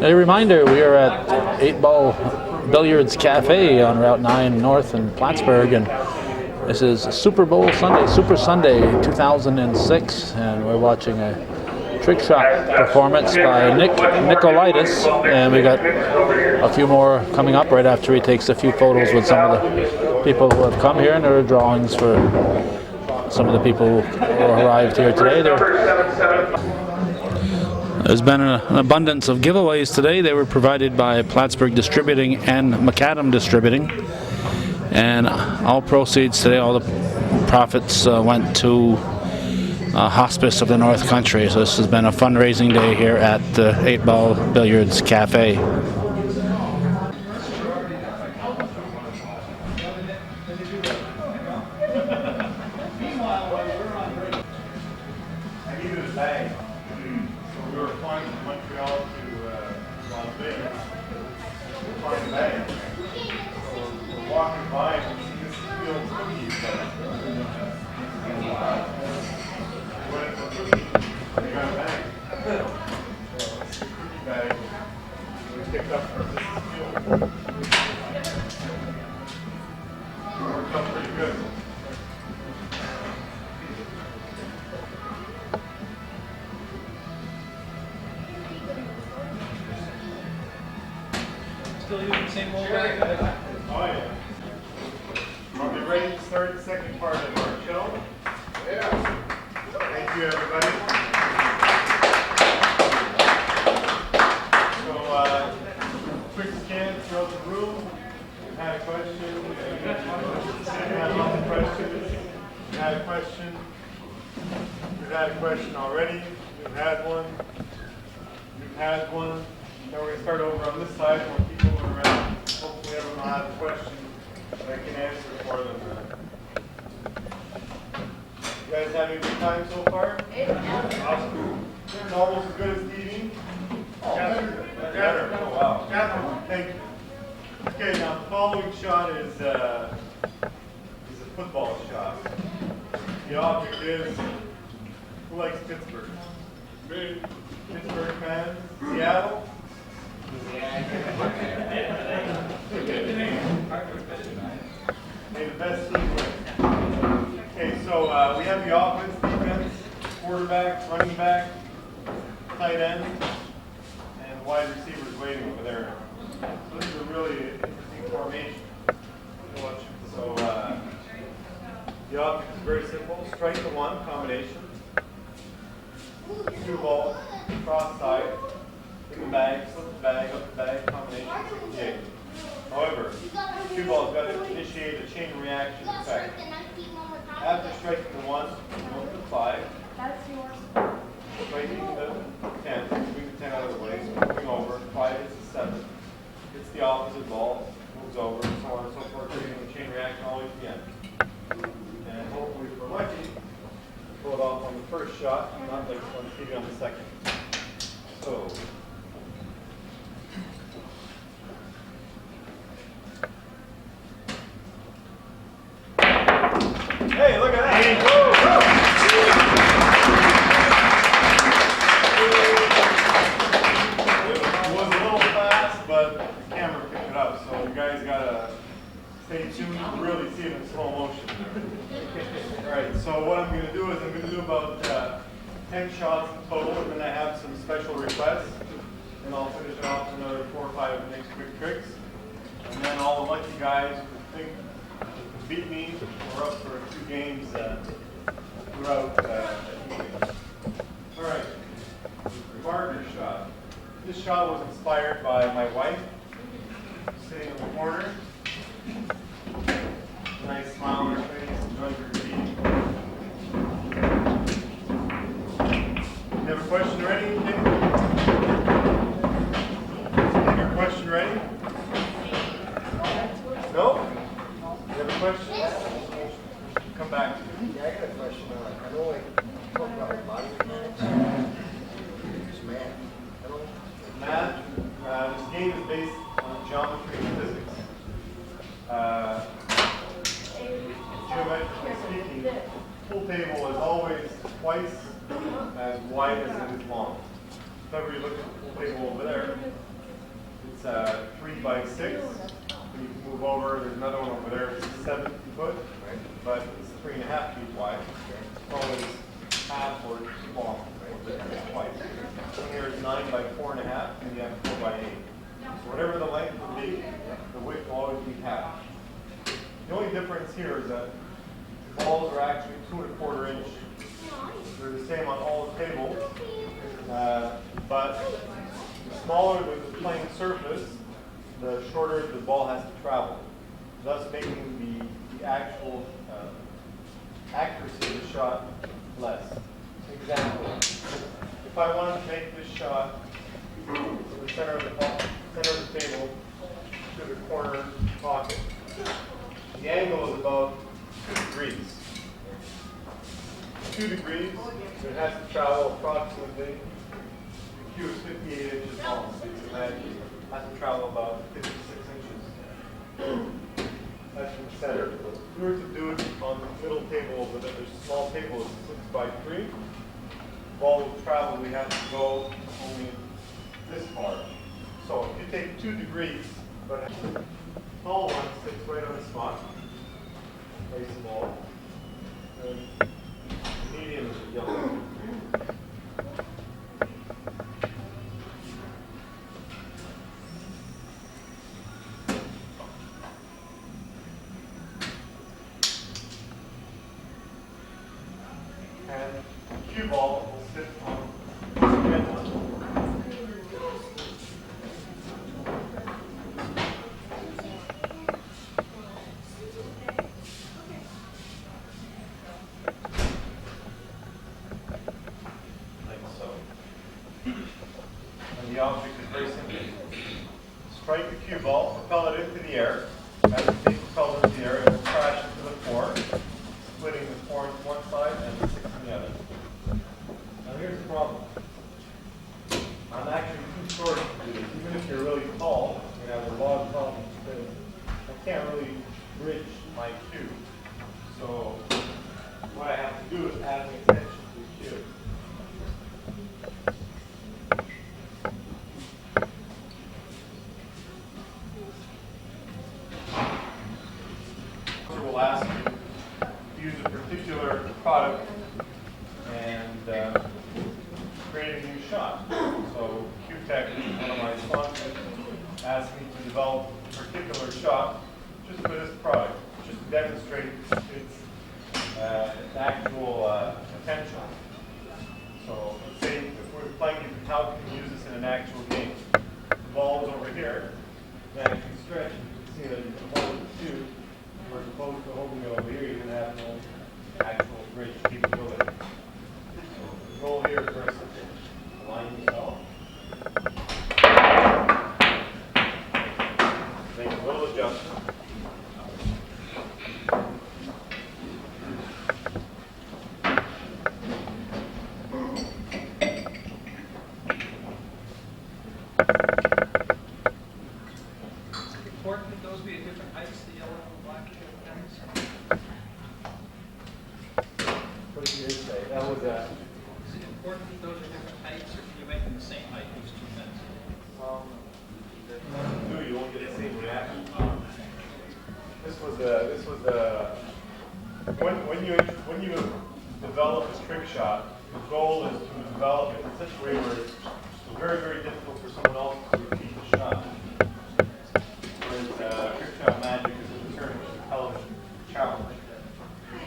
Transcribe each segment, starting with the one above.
A reminder, we are at 8 Ball Billiards Cafe on Route 9 North in Plattsburgh, and this is Super Bowl Sunday, Super Sunday 2006, and we're watching a trick shot performance by Nikolaidis, and we got a few more coming up right after he takes a few photos with some of the people who have come here, and there are drawings for some of the people who arrived here today. There's been an abundance of giveaways today. They were provided by Plattsburgh Distributing and Macadam Distributing. And all proceeds today, all the profits went to Hospice of the North Country. So this has been a fundraising day here at the 8 Ball Billiards Cafe. Walking by and see this field cookies. What is a cookie? You got a bag. So it's a cookie bag we picked up from this field. Worked out pretty good. Still using the same old bag? Oh yeah. Are we ready to start the second part of our show? Yeah. Thank you, everybody. So, quick scan throughout the room. We've had a question. We've had lots of questions. We've had a question. We've had a question already. We've had one. We've had one. Now we're going to start over on this side. More people are around. Hopefully everyone will have a question that I can answer for them. You guys having a good time so far? Yeah. Awesome. It's almost as good as TV? Better. Oh, wow. Thank you. Okay, now the following shot is a football shot. The object is, who likes Pittsburgh? Me. Pittsburgh fans? Seattle? May the best team win. Okay, so we have the offense, defense, quarterback, running back, tight end, and wide receivers waiting over there. So this is a really interesting formation. So the object is very simple. Strike the one combination. 2 balls, cross side. In the bag, slip the bag, up the bag, combination, jig. However, 2 balls got to initiate a chain reaction effect. After striking the 1, go to the 5. That's yours. Striking the 10, moving the 10 out of the way, so moving over. 5 hits the 7. Hits the opposite ball, moves over, so on and so forth, creating the chain reaction all the way to the end. And hopefully, if we're lucky, pull it off on the first shot, not like on TV on the second. So. Hey, look at that! It was a little fast, but the camera picked it up, so you guys gotta stay tuned to really see it in slow motion. Alright, so what I'm going to do is I'm going to do about 10 shots in total, and then I have some special requests, and I'll finish it off with another 4 or 5 next quick tricks. And then all the lucky guys who think beat me, we're up for 2 games throughout the evening. Alright, marker shot. This shot was inspired by my wife, sitting in the corner. Nice smile on her face, enjoying her tea. You have a question ready, Nick? You have your question ready? No? You have a question? Come back to me. Yeah, I got a question. I know talk about like body mechanics. It's math. I don't Math, this game is based on geometry and physics. geometrically speaking, pool table is always twice as wide as it is long. If ever you look at the pool table over there, it's 3 by 6. And you can move over. There's another one over there. It's 7 foot, but it's 3.5 feet wide. It's always half or long, twice. One here is 9 by 4.5, and you have 4 by 8. So whatever the length would be, the width will always be half. The only difference here is that the balls are actually 2 1/4 inch. They're the same on all the tables, but the smaller the playing surface, the shorter the ball has to travel, thus making the actual accuracy of the shot less. Example, if I wanted to make this shot from the center of the table to the corner pocket, the angle is about 2 degrees. 2 degrees, it has to travel approximately, the cue is 58 inches long, so you can imagine it has to travel about 56 inches. That's from the center. If we were to do it on the middle table over there, there's a small table, it's 6 by 3. The ball will travel, we have to go only this far. So if you take 2 degrees, but a small one sits right on the spot, very small, and medium is the yellow. And the cue ball will sit on the red one. The object is very simple. Strike the cue ball, propel it into the air. As it's being propelled into the air, it will crash into the 4, splitting the 4 into one side and the 6 in the other. Now here's the problem. I'm actually too short to do this. Even if you're really tall, you have a lot of problems. I can't really bridge my cue. So what I have to do is add an extension to the cue. Will ask you to use a particular product and create a new shot. So Q-Tech, one of my sponsors, asked me to develop a particular shot just for this product, just to demonstrate its actual potential. So let's say if we're playing, how can we use this in an actual game? The ball is over here, then if you stretch, you can see that you can hold it too. As opposed to holding it over here, you're going to have no actual bridge capability. So the goal here is very simple. Align yourself. Make a little adjustment. Is it important that those be at different heights, the yellow and black pins? What did you say? That was Is it important that those are different heights, or can you make them the same height, those 2 pins? you won't get the same reaction. This was when you develop a trick shot, the goal is to develop it in such a way where it's very, very difficult for someone else to repeat the shot. Whereas trick shot magic is a term of television challenge.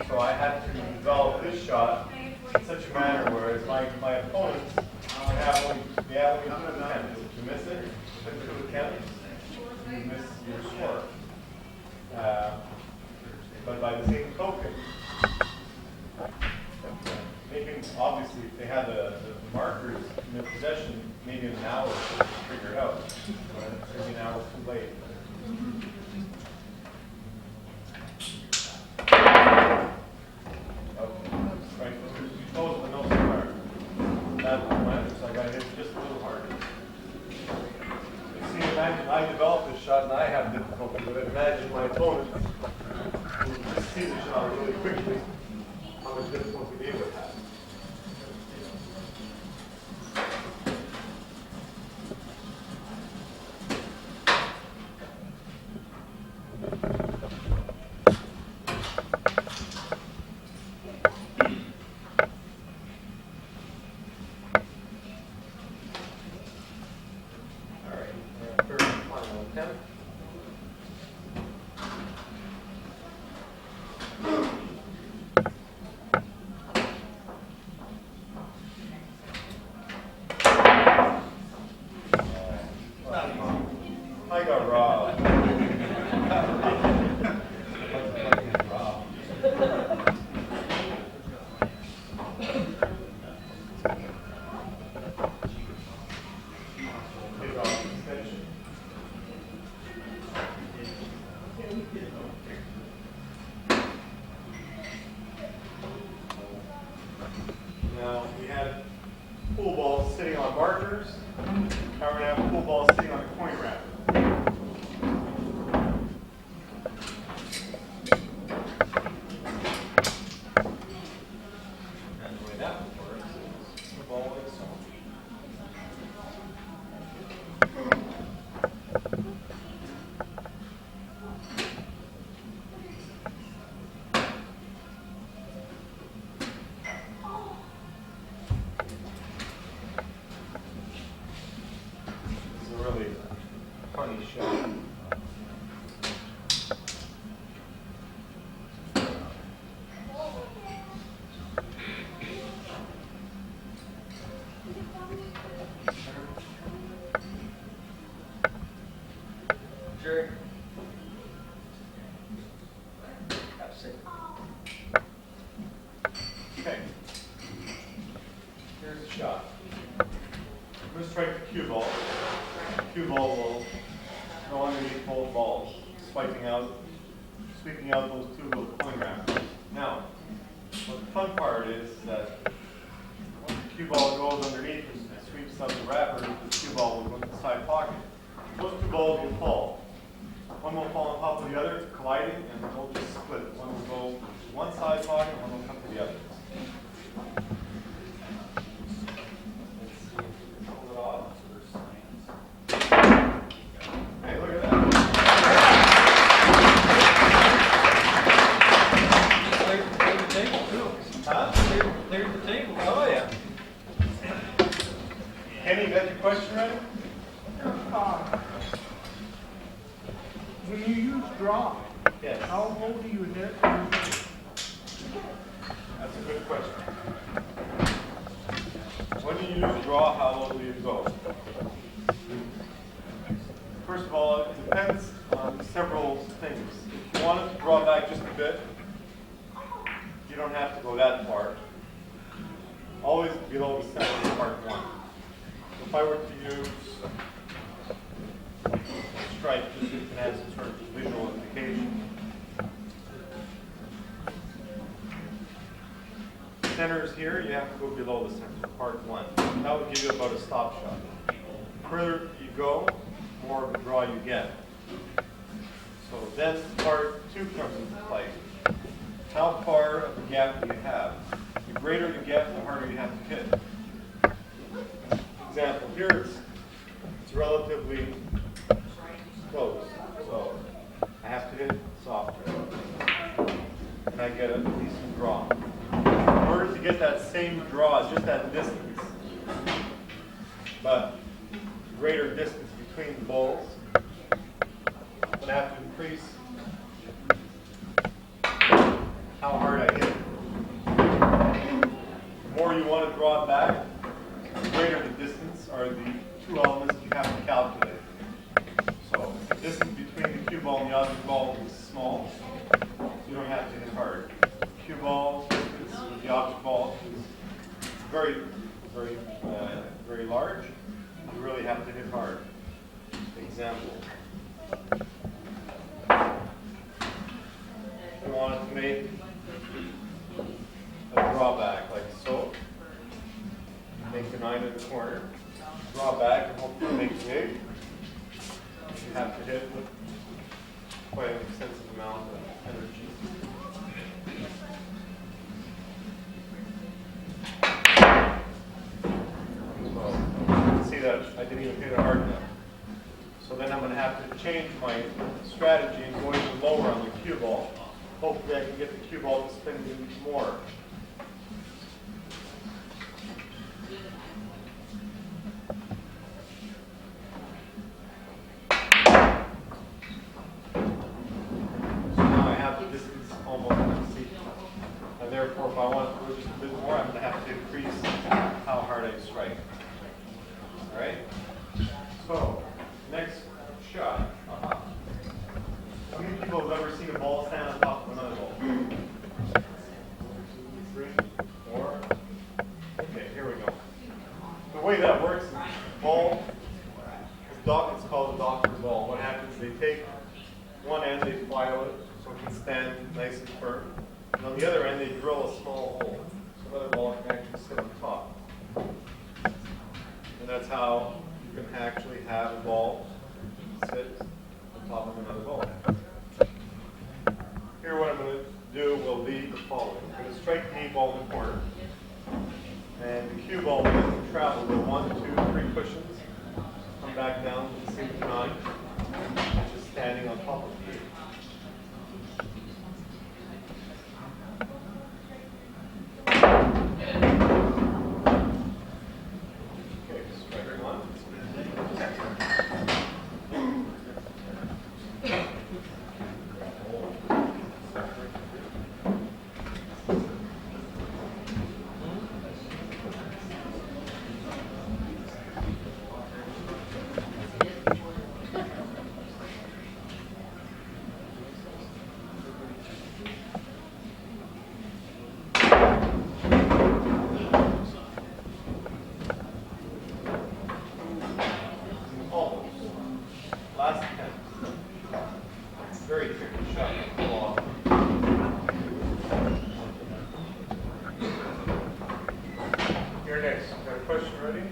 So I had to develop this shot in such a manner whereas my opponents have only 2 attempts. If you miss it, with 2 attempts, you miss your score. But by the same token, obviously, if they had the markers in their possession, maybe in an hour to figure it out. But maybe an hour too late. Okay. Right. You close the nose part. That one, so I got to hit just a little harder. You see, imagine I developed this shot and I have difficulty with it. Imagine my opponent who just see the shot really quickly, how much difficulty they would have. I got robbed. Now we had pool balls sitting on markers. Now we're going to have pool balls sitting on a coin wrapper. And the way that would work is the ball like so. This is a really funny shot. Jerry. Have a seat. Okay. Here's the shot. I'm going to strike the cue ball. The cue ball will go underneath both balls, sweeping out those two little coin wrappers. Now, what the fun part is that when the cue ball goes underneath and sweeps out the wrapper, the cue ball will go into the side pocket. Those two balls will fall. One will fall on top of the other, colliding, and they'll just split. One will go to one side pocket, and one will come to the other. Let's see if we can pull it off. Hey, look at that. Cleared the table, too. Huh? Cleared the table. Oh, yeah. Kenny, you got your question ready? When you use draw, Yes. how low do you hit? That's a good question. When you use draw, how low do you go? First of all, it depends on several things. If you want to draw back just a bit, you don't have to go that far. Always below the center of part one. If I were to use a strike, just so you can have some sort of visual indication. Center is here, you have to go below the center, part one. That would give you about a stop shot. The further you go, more of a draw you get. So then part two comes into play. How far of a gap do you have? The greater the gap, the harder you have to hit. Example, here it's relatively close. So I have to hit softer. And I get a decent draw. In order to get that same draw, just that distance, but greater distance between the balls, I'm going to have to increase how hard I hit. The more you want to draw it back, the greater the distance are the two elements you have to calculate. So the distance between the cue ball and the object ball is small, so you don't have to hit hard. Cue ball distance with the object ball is very, very large. You really have to hit hard. Example. You want to make a drawback like so. Make the 9 in the corner. Draw back and hopefully make big. You have to hit with quite an extensive amount of energy. change my strategy and go even lower on the cue ball. Hopefully I can get the cue ball to spin even more. So now I have the distance almost empty. And therefore, if I want to go just a bit more, I'm going to have to increase how hard I strike. All right? So, next shot. How many people have ever seen a ball stand on top of another ball? 1, 2, 3, 4. Okay, here we go. The way that works is ball, it's called a doctor's ball. What happens, they take one end, they file it so it can stand nice and firm. And on the other end, they drill a small hole so another ball can actually sit on top. And that's how you can actually have a ball sit on top of another ball. Here what I'm going to do will be the following. I'm going to strike the 8-ball in the corner. And the cue ball will travel the 1, 2, 3 cushions, come back down to the same 9, just standing on top of the 3. Last attempt. Very tricky shot to pull off. Here next. Got a question ready?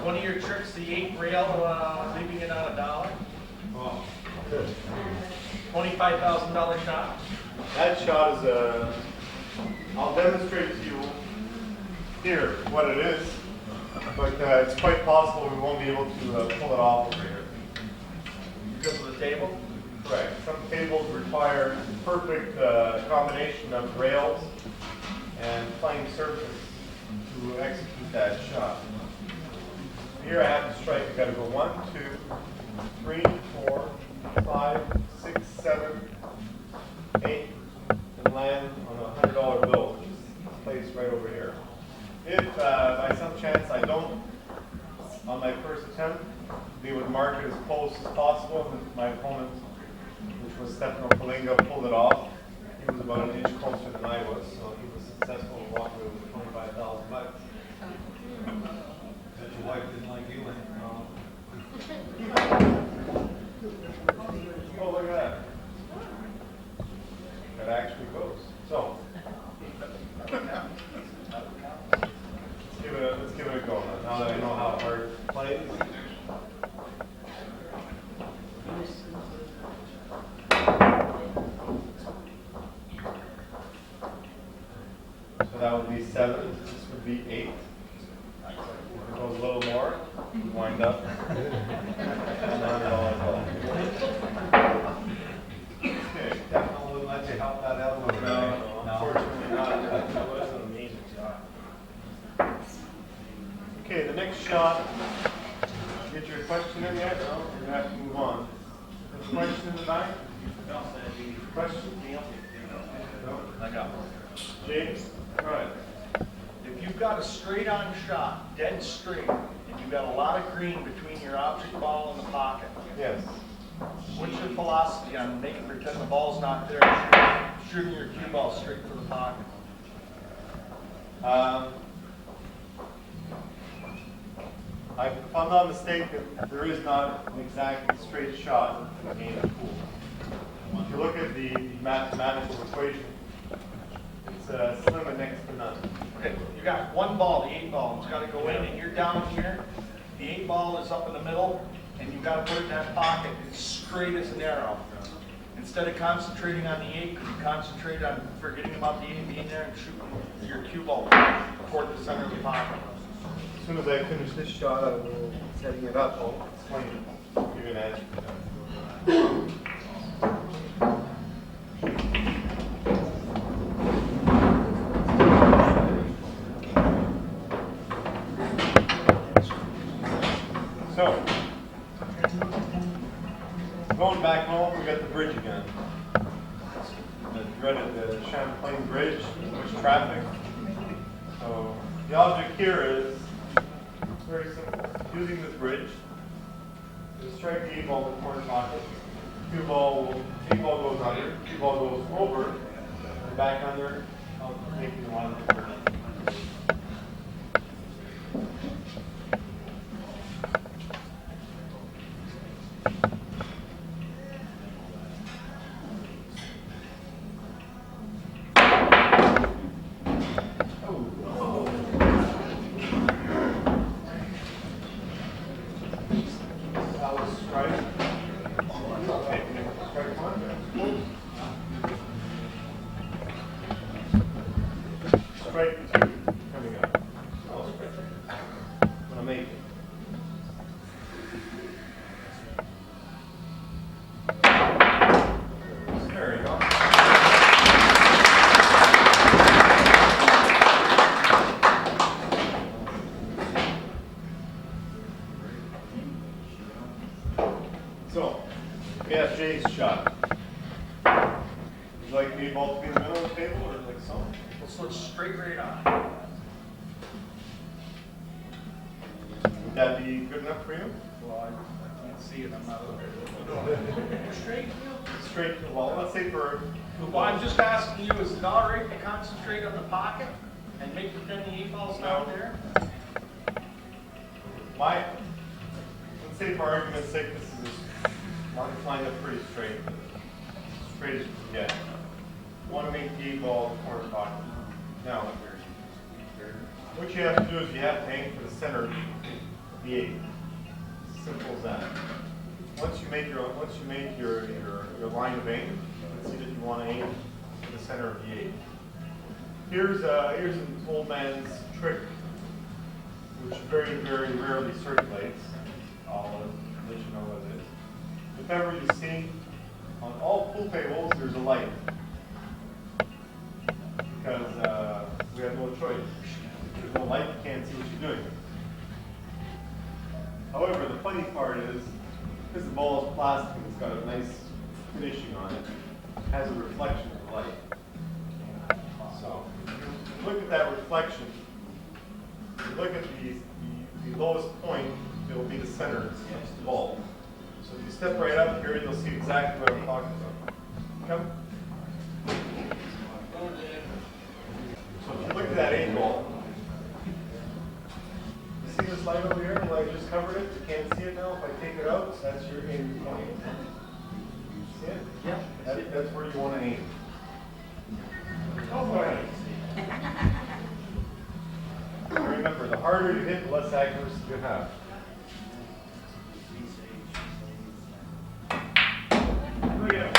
One of your tricks, the 8 rail, leaving it on $1. Oh. $25,000 shot. That shot is I'll demonstrate to you here what it is, but it's quite possible we won't be able to pull it off over here. Because of the table? Correct. Some tables require perfect combination of rails and plane surface to execute that shot. Here I have to strike. I've got to go 1, 2, 3, 4, 5, 6, 7, 8, and land on a $100 bill, which is placed right over here. If by some chance I don't, on my first attempt, be able to mark it as close as possible, and my opponent, which was Stefano Palinga, pulled it off. He was about an inch closer than I was, so he was successful in walking away with 25,000 bucks. That your wife didn't like you in. Oh, look at that. That actually goes. So, let's give it a go now that I know how hard it plays. So that would be 7. This would be 8. If it goes a little more, we wind up on the $100 ball. Okay. Definitely wouldn't let you help that out with No, unfortunately not. That was an amazing shot. Okay, the next shot. Get your question in yet? No, we're going to have to move on. Any question in the back? No, Question? No, I got one. James? All right. If you've got a straight-on shot, dead straight, and you've got a lot of green between your object ball and the pocket, Yes. what's your philosophy on making pretend the ball's not there, shooting your cue ball straight for the pocket? If I'm not mistaken, there is not an exactly straight shot in the game of pool. If you look at the mathematical equation, it's slim and next to none. Okay, you got one ball, the 8-ball, it's gotta go in, and you're down here. The 8-ball is up in the middle, and you gotta put it in that pocket as straight as an arrow. Instead of concentrating on the 8, you concentrate on forgetting about the 8 being there and shooting your cue ball toward the center of the pocket. As soon as I finish this shot, I will setting it up. I'll explain it. Give you an answer to that. So, going back home, we got the bridge again. The dreaded Champlain Bridge, much traffic. So, the object here is very simple. Using this bridge, you strike the 8-ball in the corner pocket. 8-ball goes under, 2-ball goes over, and back under, making the line of the bridge. Strike 2 coming up. Oh, strike 2. I'm going to make it. There you go. So, we have Jay's shot. Would you like the 8-ball to be in the middle of the table or like so? We'll switch straight right on. Would that be good enough for you? Well, I can't see it, I'm not looking. Straight? Straight, well, let's say for... Well, I'm just asking you, is it all right to concentrate on the pocket and make pretend the 8-ball's down there? Let's say for argument's sake, this is lined up pretty straight. Straight as you can get. Want to make the 8-ball in the corner pocket. Now, what you have to do is you have to aim for the center of the 8. Simple as that. Once you make your line of aim, let's see that you want to aim for the center of the 8. Here's an old man's trick, which very, very rarely circulates. I'll let you know what it is. If ever you see on all pool tables, there's a light. Because we have no choice. If there's no light, you can't see what you're doing. However, the funny part is, because the ball is plastic, it's got a nice finishing on it, it has a reflection of the light. So, if you look at that reflection, if you look at the lowest point, it will be the center of the ball. So if you step right up here, you'll see exactly what I'm talking about. Come. So if you look at that 8-ball, you see this light over here? Well, I just covered it. You can't see it now. If I take it out, that's your aim point. See it? Yeah. That's where you want to aim. Go for it. And remember, the harder you hit, the less accuracy you have. Look at it.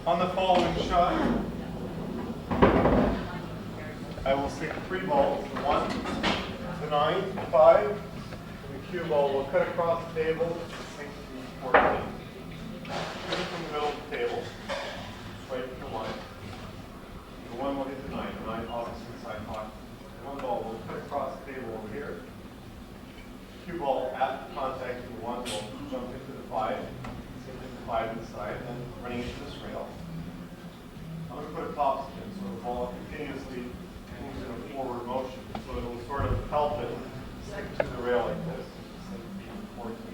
On the following shot, I will stick 3 balls, the 1, the 9, the 5, and the cue ball will cut across the table, sink the 14. Shoot it from the middle of the table, right to the 1. The 1 will hit the 9 opposite side pocket. The 1 ball will cut across the table here. Cue ball at contact in one will jump into the 5, hit the 5 to the side, and then running into this rail. I'm going to put a top spin, so the ball continuously moves in a forward motion. So it will sort of help it stick to the rail like this, instead of being towards me.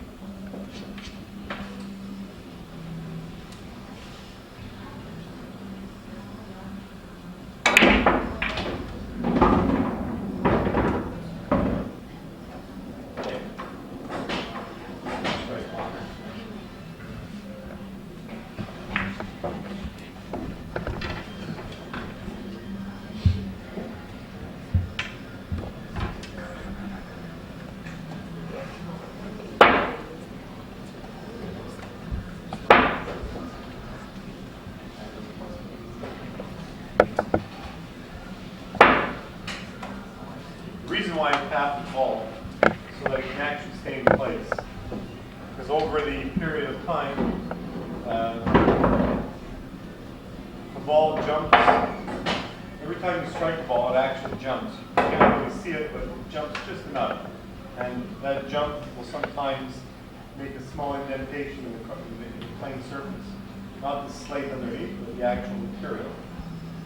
The reason why I tap the ball so that it can actually stay in place, because over the period of time, the ball jumps. Every time you strike the ball, it actually jumps. You can't really see it, but it jumps just enough. And that jump will sometimes make a small indentation in the playing surface. Not the slate underneath, but the actual material.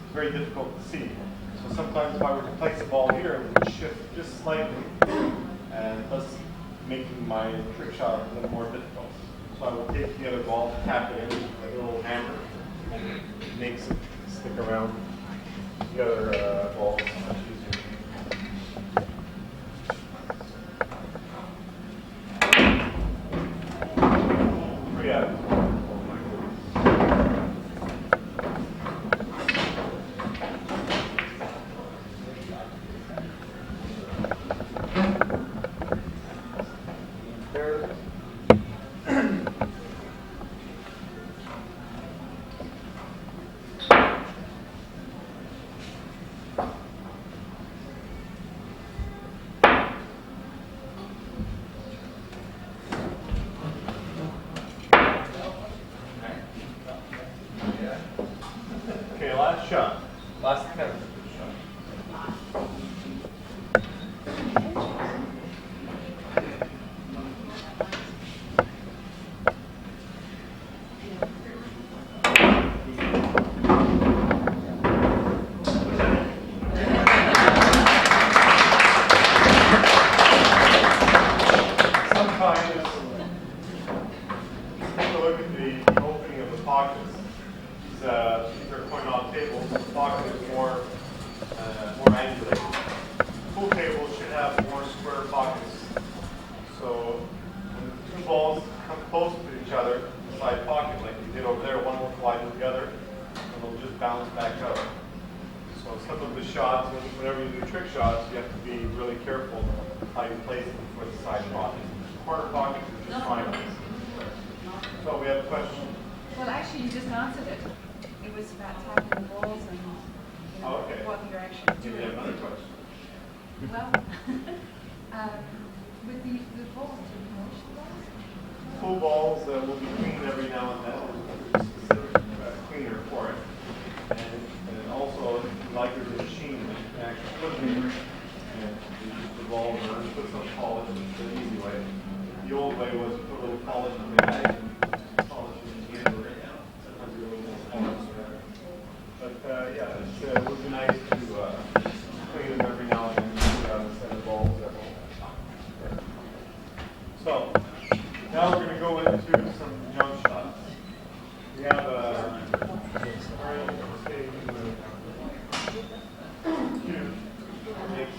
It's very difficult to see. So sometimes if I were to place the ball here, it would shift just slightly, and thus making my trick shot a little more difficult. So I will take the other ball, tap it in with a little hammer, and it makes it stick around the other balls much easier. Yeah. Okay, last shot. Last attempt at this shot. Sometimes, take a look at the opening of the pockets. These are coin-op tables. The pocket is more angulated. Pool tables should have more square pockets. So when the two balls come close to each other, inside pocket, like we did over there, one will collide with the other, and they'll just bounce back out. So some of the shots, whenever you do trick shots, you have to be really careful how you place them for the side pockets. Corner pockets are just fine. So we have a question. Well, actually, you just answered it. It was about tapping the balls and Oh, okay. what you're actually Do you doing. have another question? Well, with the balls, do you wash the balls? Pool balls will be cleaned every now and then. There's a specific cleaner for it. And also, like there's a machine that you can actually put them in and you use the ball and put some polish. It's the easy way. The old way was to put a little polish in the bag and polish it in the end. Sometimes you get a little more polish there. But yeah, it would be nice to clean them every now and then instead of balls at home. So, now we're going to go into some jump shots. We have a cue that makes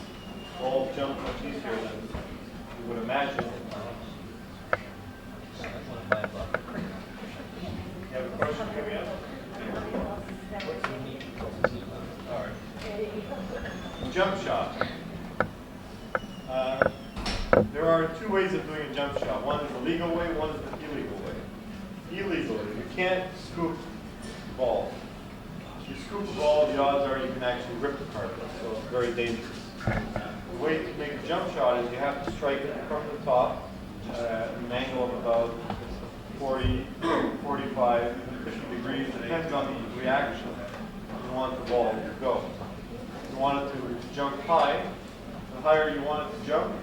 balls jump much easier than you would imagine. You have a question coming up? All right. Jump shot. There are two ways of doing a jump shot. One is the legal way, one is the illegal way. Illegally, you can't scoop the ball. If you scoop the ball, the odds are you can actually rip the carpet, so it's very dangerous. The way to make a jump shot is you have to strike it from the top at an angle of about 40, 45, 50 degrees. Depends on the reaction you want the ball to go. If you want it to jump high, the higher you want it to jump,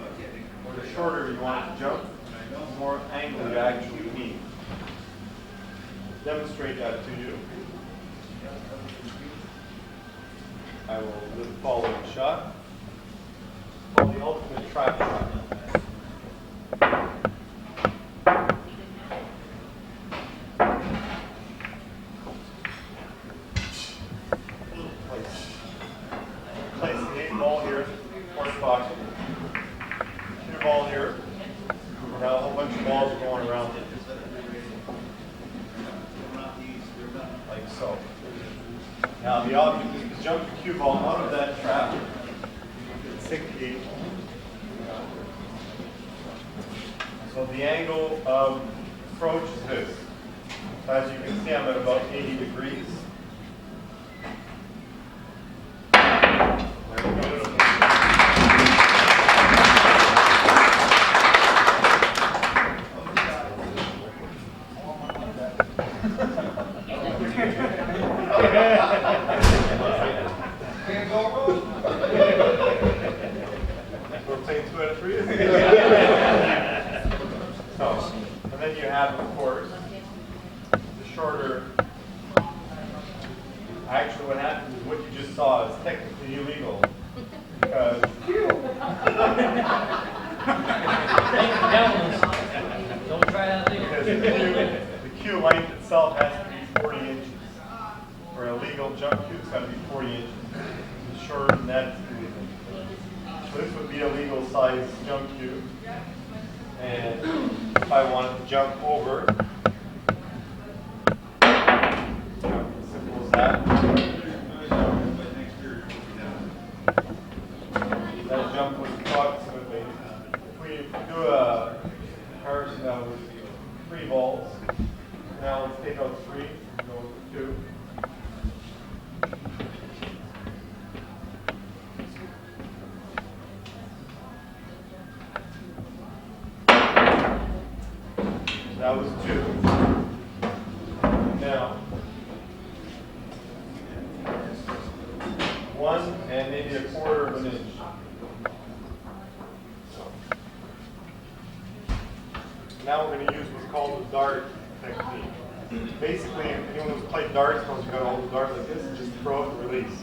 more angle you actually need. Demonstrate that to you. I will do the following shot. Called the ultimate trap shot. Place the 8 ball here, horse box. 2 ball here. Now a whole bunch of balls are going around it. Like so. Now the object is to jump the cue ball out of that trap. 6 feet. So the angle of approach is this. As you can see, I'm at about 80 degrees. There we go. We're playing 2 out of 3. So, and then you have, of course, the shorter. Actually, what happens is what you just saw is technically illegal because Don't try that because later. the cue length itself has to be 40 inches. For a legal jump cue, it's got to be 40 inches. The shorter than that, it's illegal. So this would be a legal size jump cue. And if I wanted to jump over, simple as that. That jump was approximately, if we do a comparison now with 3 balls, now let's take out 3 and go with 2. That was 2. Now, 1 and maybe a quarter of an inch. Now we're going to use what's called the dart technique. Basically, anyone who's played darts knows you've got to hold the dart like this and just throw it and release.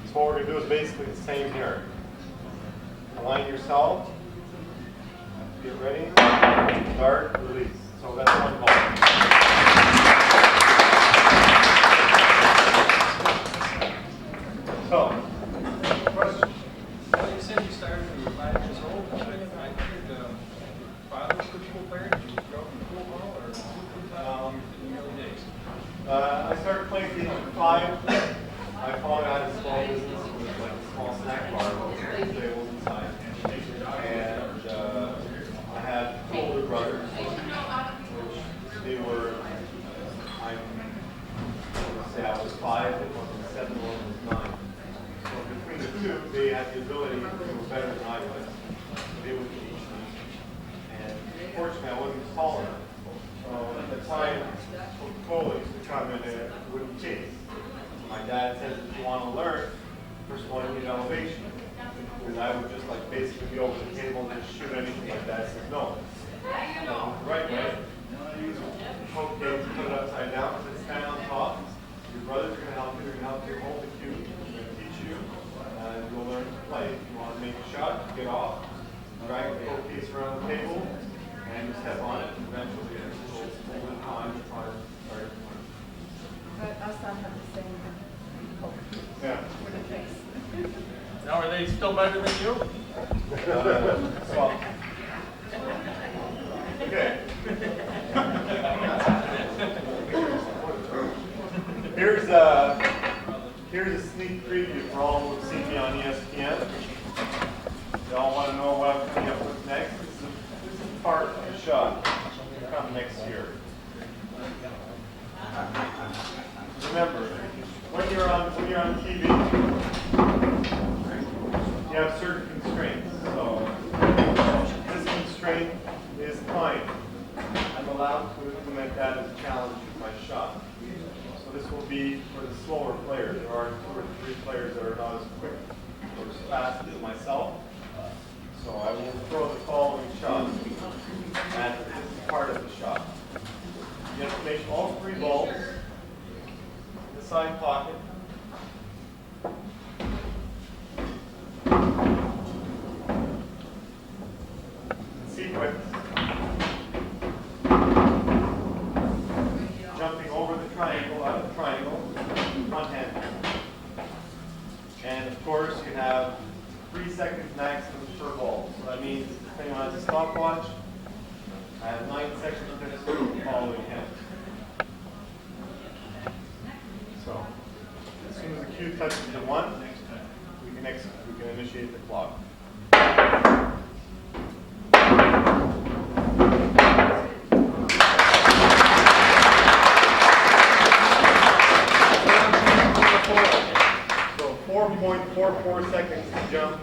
So what we're going to do is basically the same here. Align yourself. Get ready. Dart, release. So that's 1 ball. So, question. Well, you said you started when you were 5 years old. I heard father was a football player. Did you grow up in football or in the early days? I started playing games at 5. My father had a small business with like a small snack bar with tables inside. And I had 2 older brothers, which they were, I would say I was 5, one was 7, one was 9. So between the 2, they had the ability to do better than I was. They would teach me. And fortunately, I wasn't tall enough. So at the time, Coca-Cola used to come in a wooden case. My dad said, if you want to learn, first of all, you need elevation. Because I would just like basically be over the table and just shoot anything like that. I said, no. Right, right. Use a Coke case, put it upside down, and then stand on top. Your brothers are going to help you. They're going to help you hold the cue. They're going to teach you. And you'll learn to play. If you want to make a shot, get off, drag the Coke case around the table, and you step on it, and eventually it's hold it on the front. But us all have the same Yeah. for the face. Now, are they still better than you? Well, okay. Here's a sneak preview for all who've seen me on ESPN. Y'all want to know what I'm coming up with next? This is part of the shot. It'll come next year. Remember, when you're on TV, you have certain constraints. So this constraint is time. I'm allowed to implement that as a challenge with my shot. So this will be for the slower players. There are 2 or 3 players that are not as quick or as fast as myself. So I will throw the following shot at this part of the shot. You have to make all 3 balls in the side pocket. Sequence. Jumping over the triangle, out of the triangle, one hand. And of course, you have 3 seconds maximum per ball. So that means, depending on the stopwatch, I have 9 seconds to finish the following hand. So, as soon as the cue touches the 1, we can initiate the clock. 4.44 seconds to jump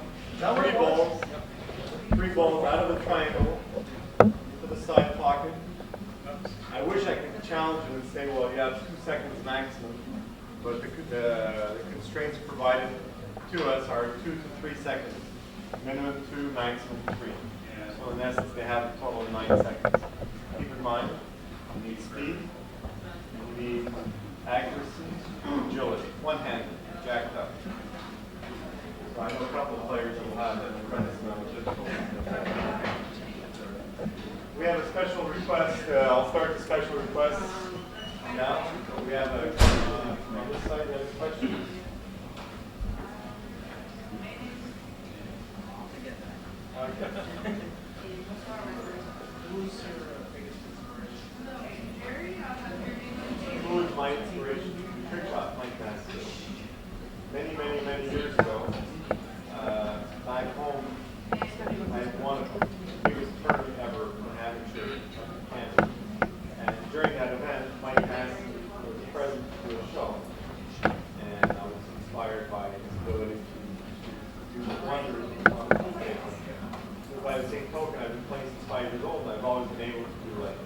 3 balls out of the triangle to the side pocket. I wish I could challenge it and say, well, you have 2 seconds maximum, but the constraints provided to us are 2 to 3 seconds. Minimum 2, maximum 3. So in essence, they have a total of 9 seconds. Keep in mind, you need speed, you need accuracy, agility, one-handed, jacked up. So I know a couple of players who will have that tremendous amount of difficulty. We have a special request. I'll start the special request now. We have a on this side, another question. Who's your biggest inspiration? Who is my inspiration? Trick shot, Mike Master. Many years ago, back home, I won the biggest tournament ever for amateur in Canada. And during that event, Mike Master was present to a show. And I was inspired by his ability to do wonders on the pool table. So by the same token, I've been playing since 5 years old, and I've always been able to do like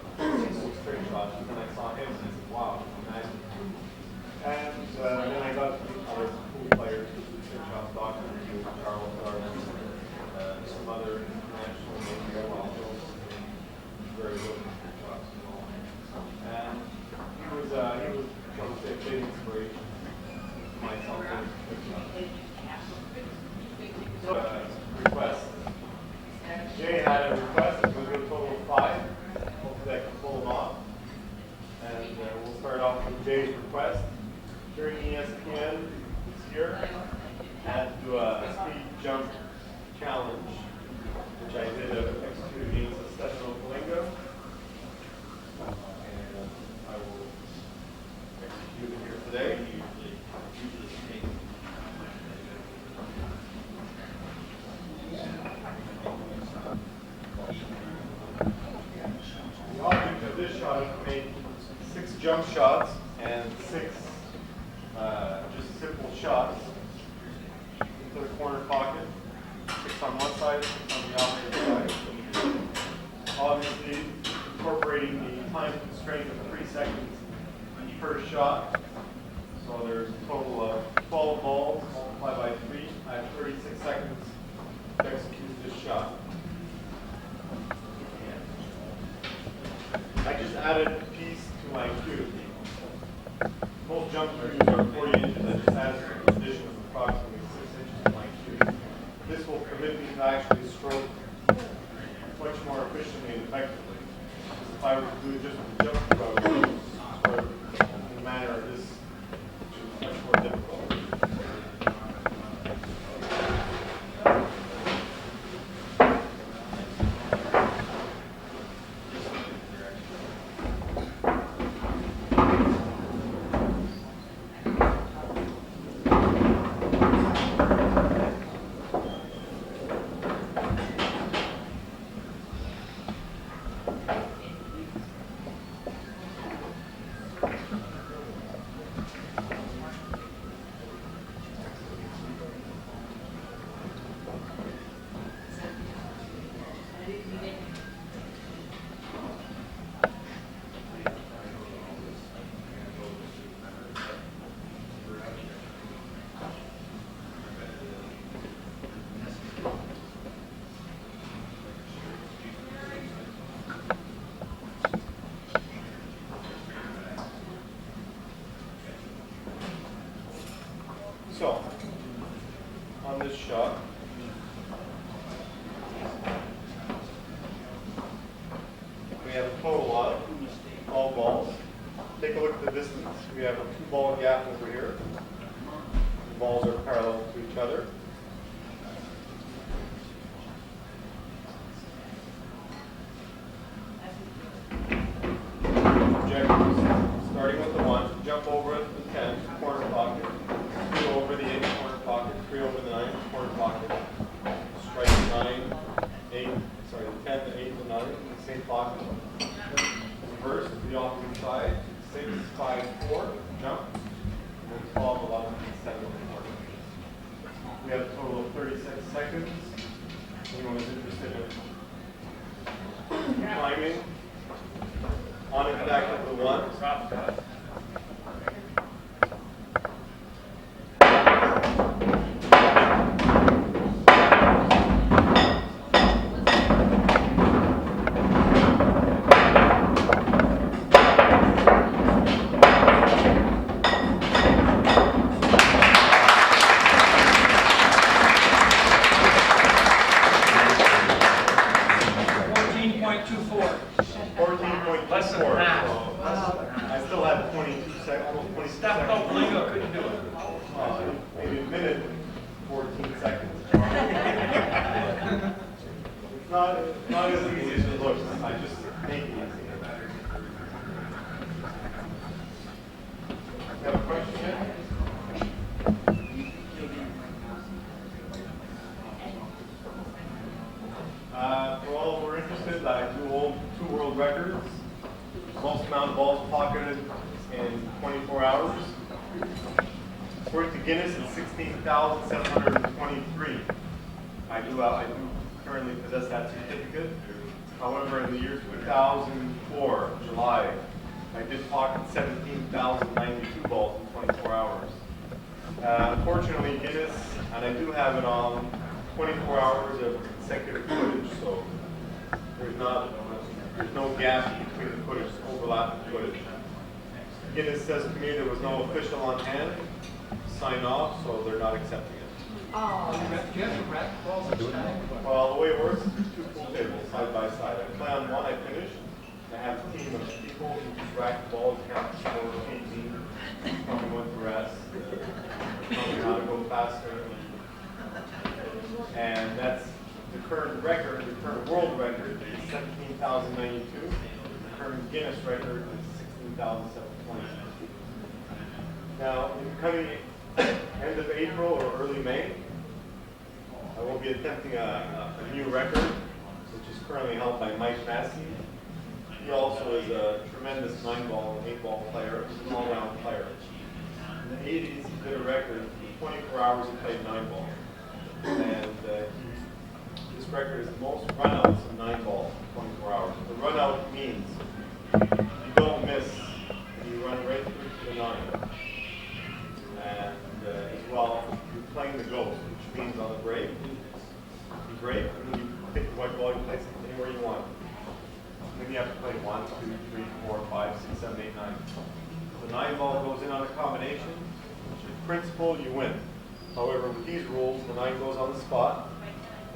straight shots. And then I saw him, and I said, wow, imagine. And then I got to meet other pool players, straight shots, Dr. Charles Darwin, some other international names as well. Very good straight shots. And he was I would say, a big inspiration to myself. Request. Jay had a request. We'll do a total of 5. Hopefully I can pull them off. And we'll start off with Jay's request. During ESPN this year, I had to do a speed jump challenge, which I did execute against Stefano Kalinga. And I will execute it here today. The object of this shot is to make 6 jump shots and 6 just simple shots into the corner pocket. 6 on one side, 6 on the opposite side. Obviously, incorporating the time constraint of 3 seconds per shot. So there's a total of 12 balls multiplied by 3. I have 36 seconds to execute this shot. I just added a piece to my cue. Most jump cues are 40 inches. I just added an addition of approximately 6 inches to my cue. This will permit me to actually stroke much more efficiently and effectively. If I were to do it just with the jump cue, I would stroke in a manner of this, which is much more difficult. total of all balls. Take a look at the distance. We have a 2-ball gap over here. The balls are parallel to each other. Objectives. Starting with the 1, jump over it to the 10, corner pocket. 3 over the 8, corner pocket. 3 over the 9, corner pocket. Strike the 9, 8, sorry, the 10, the 8, the 9, in the same pocket. Reverse to the opposite side. 6, 5, 4, jump. And then 12, 11, and 7 on the corner. We have a total of 36 seconds. Anyone is interested in climbing on and back of the 1. Less than half. I still have 22 seconds, almost 22 Step seconds. up, Lingo couldn't do it. Maybe a minute, 14 seconds. It's not as easy as it looks. I just make it easy. You have a question yet? For all who are interested, I do hold 2 world records. Most amount of balls pocketed in 24 hours. According to Guinness, it's 16,723. I do currently possess that certificate. However, in the year 2004, July, I did pocket 17,092 balls in 24 hours. Unfortunately, Guinness, and I do have it on 24 hours of consecutive footage, so there's no gap between the footage, overlapping footage. Guinness says to me there was no official on hand to sign off, so they're not accepting it. Oh. Well, the way it works is there's 2 pool tables side by side. I play on one, I finish. I have a team of people who just rack the balls, count, score, 18, tell me when to rest, tell me how to go faster. And that's the current record, the current world record is 17,092. The current Guinness record is 16,720. Now, in the coming end of April or early May, I will be attempting a new record, which is currently held by Mike Massey. He also is a tremendous 9-ball and 8-ball player. He's an all-round player. In the 80s, he did a record. For 24 hours, he played 9-ball. And this record is the most runouts of 9-ball in 24 hours. The runout means you don't miss, and you run right through to the 9. And as well, you're playing the ghost, which means on the break, you break, and then you pick the white ball, you place it anywhere you want. And then you have to play 1, 2, 3, 4, 5, 6, 7, 8, 9. The 9-ball goes in on a combination. In principle, you win. However, with these rules, the 9 goes on the spot,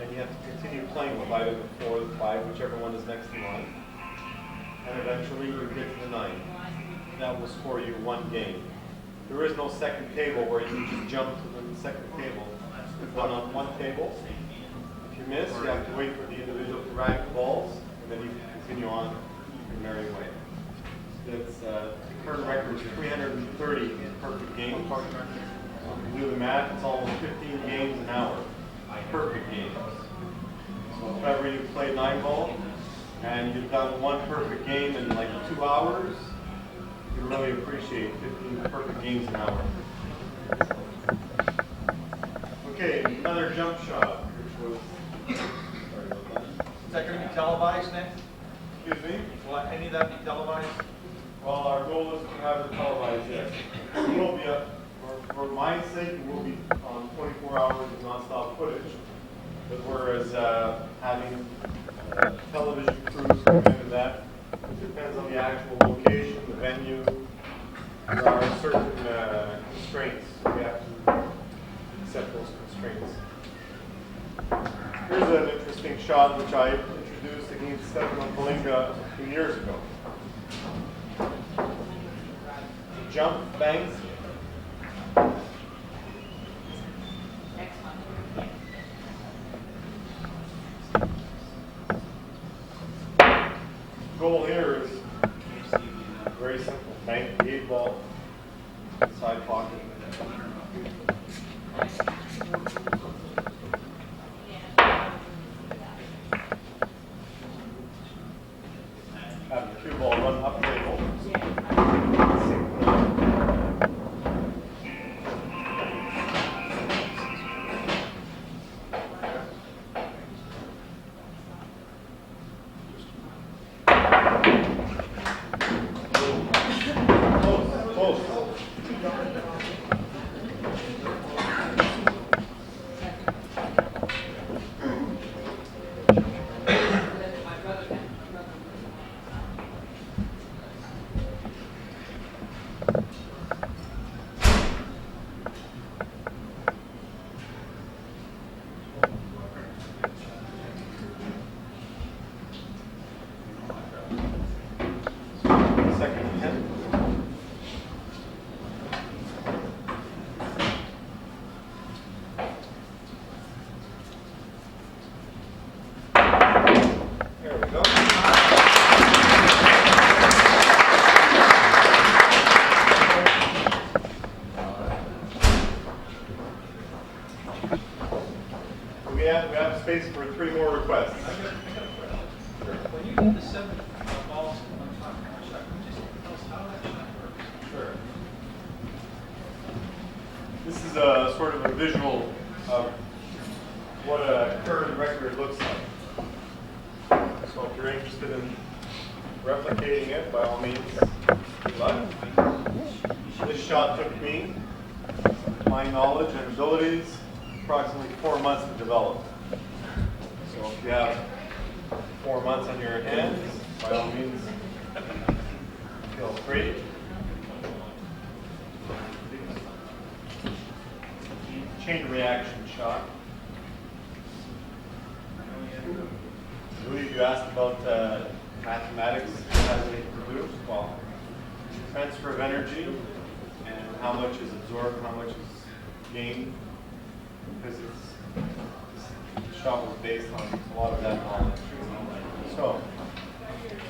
and you have to continue playing with either the 4 or the 5, whichever one is next in line. And eventually, you get to the 9. That will score you 1 game. There is no second table where you can just jump to the second table. It's done on 1 table. If you miss, you have to wait for the individual to rack the balls, and then you can continue on your merry way. It's, the current record is 330 perfect games. If you do the math, it's almost 15 games an hour. Perfect games. So if ever you play 9-ball and you've done 1 perfect game in like 2 hours, you really appreciate 15 perfect games an hour. Okay, another jump shot, which was, sorry about that. Is that going to be televised next? Excuse me? Will any of that be televised? Well, our goal is to have it televised, yes. It will be for my sake, it will be on 24 hours of non-stop footage. But whereas having television crews come into that, it depends on the actual location, the venue. There are certain constraints. We have to accept those constraints. Here's an interesting shot which I introduced against Stefano Palinga 2 years ago. Jump, bangs. Next one. Goal here is very simple. Bank the 8-ball, side pocket. Have the cue ball run up table. Close, close. Second 10. There we go. We have space for 3 more requests. When you did the 7 balls on the top shot, can you just tell us how that shot works? Sure. This is a sort of a visual of what a current record looks like. So if you're interested in replicating it, by all means, good luck. This shot took me, my knowledge and abilities, approximately 4 months to develop. So if you have 4 months on your hands, by all means, feel free. Chain reaction shot. I believe you asked about mathematics as they produce. Well, transfer of energy and how much is absorbed, how much is gained. Because the shot was based on a lot of that knowledge. So,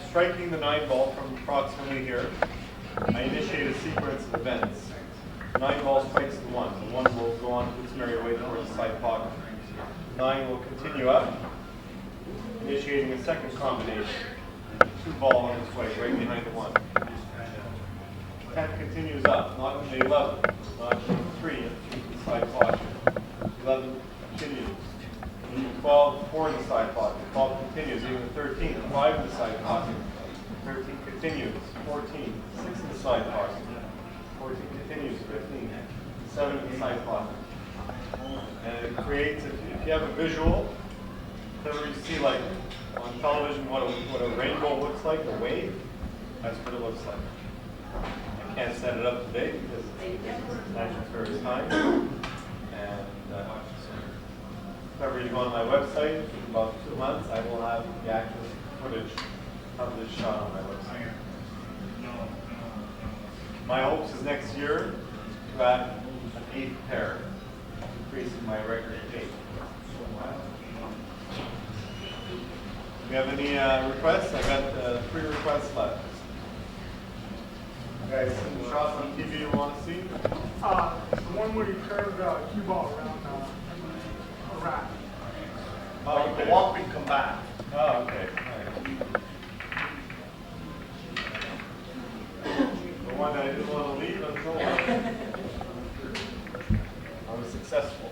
striking the 9-ball from approximately here, I initiate a sequence of events. The 9-ball strikes the 1. The 1 will go on to its merry way towards the side pocket. 9 will continue up, initiating a second combination. 2-ball on its way, right behind the 1. 10 continues up, not to the 11, not to the 3, to the side pocket. 11 continues. 12, 4 in the side pocket. 12 continues. Even 13, 5 in the side pocket. 13 continues. 14, 6 in the side pocket. 14 continues. 15, 7 in the side pocket. And it creates, if you have a visual, whenever you see like on television what a rainbow looks like, a wave, that's what it looks like. I can't set it up today because it's National Service time. And if ever you go on my website, in about 2 months, I will have the actual footage of this shot on my website. My hopes is next year to add an 8th pair, increasing my record to 8. Do we have any requests? I got 3 requests left. You guys seen the shots on TV you want to see? The one where you curved cue ball around a rack. Oh, okay. The walk and come back. Oh, okay. All right. The one that I didn't want to leave until I was successful.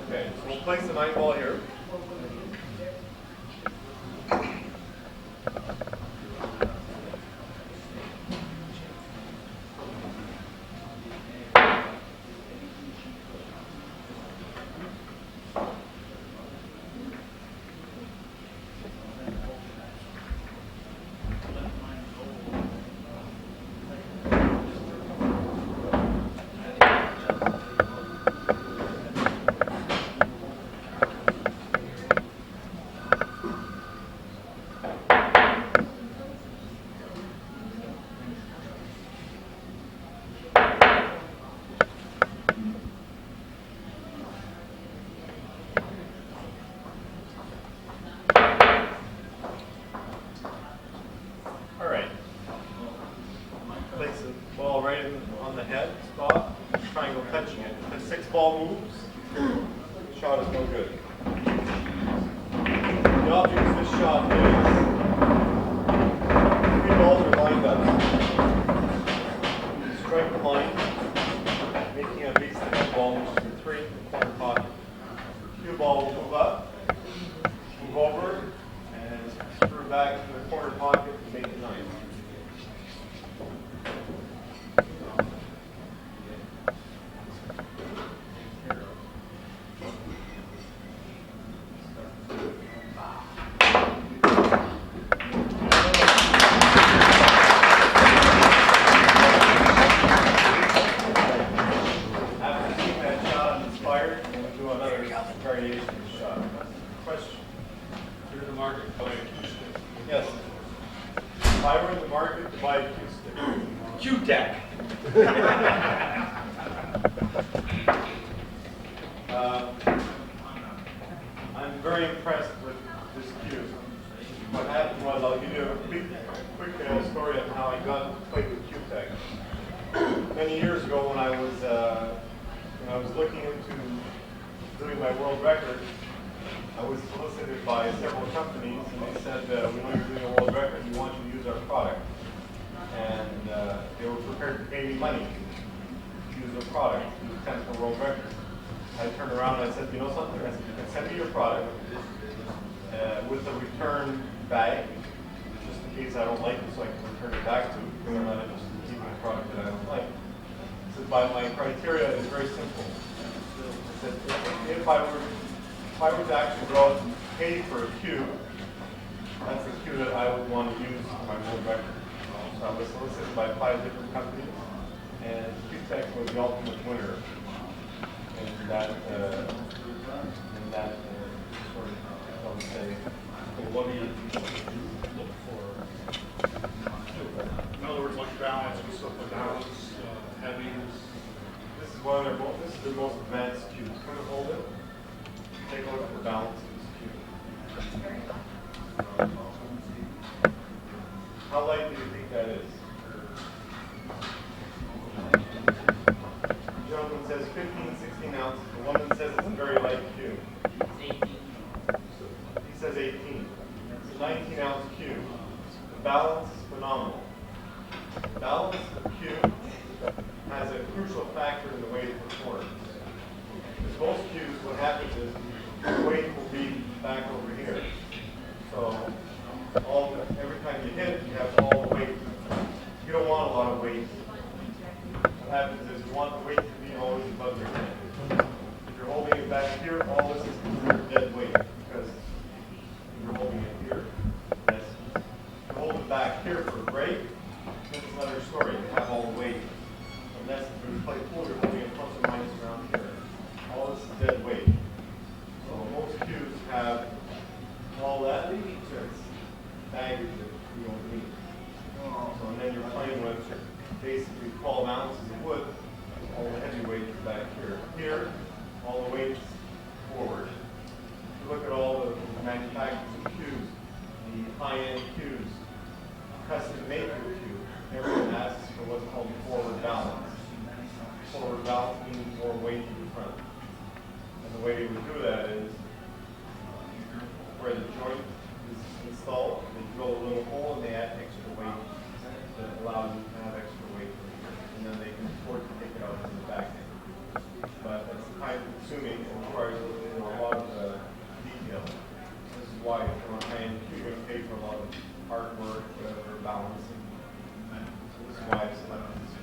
Okay, so we'll place the 9-ball here. moves, the shot is no good. The object of this shot is 3 balls are lined up. You strike the line, making a base of ball, which is a 3 in the corner pocket. Cue ball will move up, move over, and screw back to the corner pocket and make a 9. Variation of the shot. Question? You're in the market to buy a cue stick. Yes. If I were in the market to buy a cue stick. Cue deck. I'm very impressed with this cue. What happened was, I'll give you a quick story of how I got to play with cue tech. Many years ago, when I was looking into doing my world record, I was solicited by several companies, and they said, we know you're doing a world record, we want you to use our product. And they were prepared to pay me money to use their product to attempt the world record. I turned around and I said, you know something? I said, you can send me your product with a return bag, just in case I don't like it, so I can return it back to you. Because I'm not interested in keeping a product that I don't like. I said, my criteria is very simple. I said, if I were to actually go out and pay for a cue, that's the cue that I would want to use for my world record. So I was solicited by 5 different companies, and Q-Tech was the ultimate winner in that sort of, I would say. What do you look for? In other words, like balance, and stuff like balance, heaviness. This is the most advanced cue. Can we hold it? Take a look at the balance of this cue. How light do you think that is? The gentleman says 15, 16 ounces. The woman says it's a very light cue. He says 18. It's a 19-ounce cue. The balance is phenomenal. The balance of the cue has a crucial factor in the way it performs. Because most cues, what happens is the weight will be back over here. So every time you hit it, you have all the weight. You don't want a lot of weight. What happens is you want the weight to be always above your head. If you're holding it back here, all this is considered dead weight. Because if you're holding it here, yes. If you hold it back here for a break, that's another story. You have all the weight. Unless when you play pool, you're holding it plus or minus around here. All this is dead weight. So most cues have all that baggage that you don't need. So and then you're playing with basically 12 ounces of wood. All the heavy weight is back here. Here, all the weight's forward. If you look at all the manufacturers of cues, the high-end cues, custom-made for the cue, everyone asks for what's called forward balance. Forward balance means more weight to the front. And the way you would do that is where the joint is installed, they drill a little hole and they add extra weight that allows you to have extra weight over here. And then they can afford to take it out from the back end. But it's time consuming and requires a lot of detail. This is why if you're paying, you're going to pay for a lot of artwork, whatever, balancing. So this is why I selected this.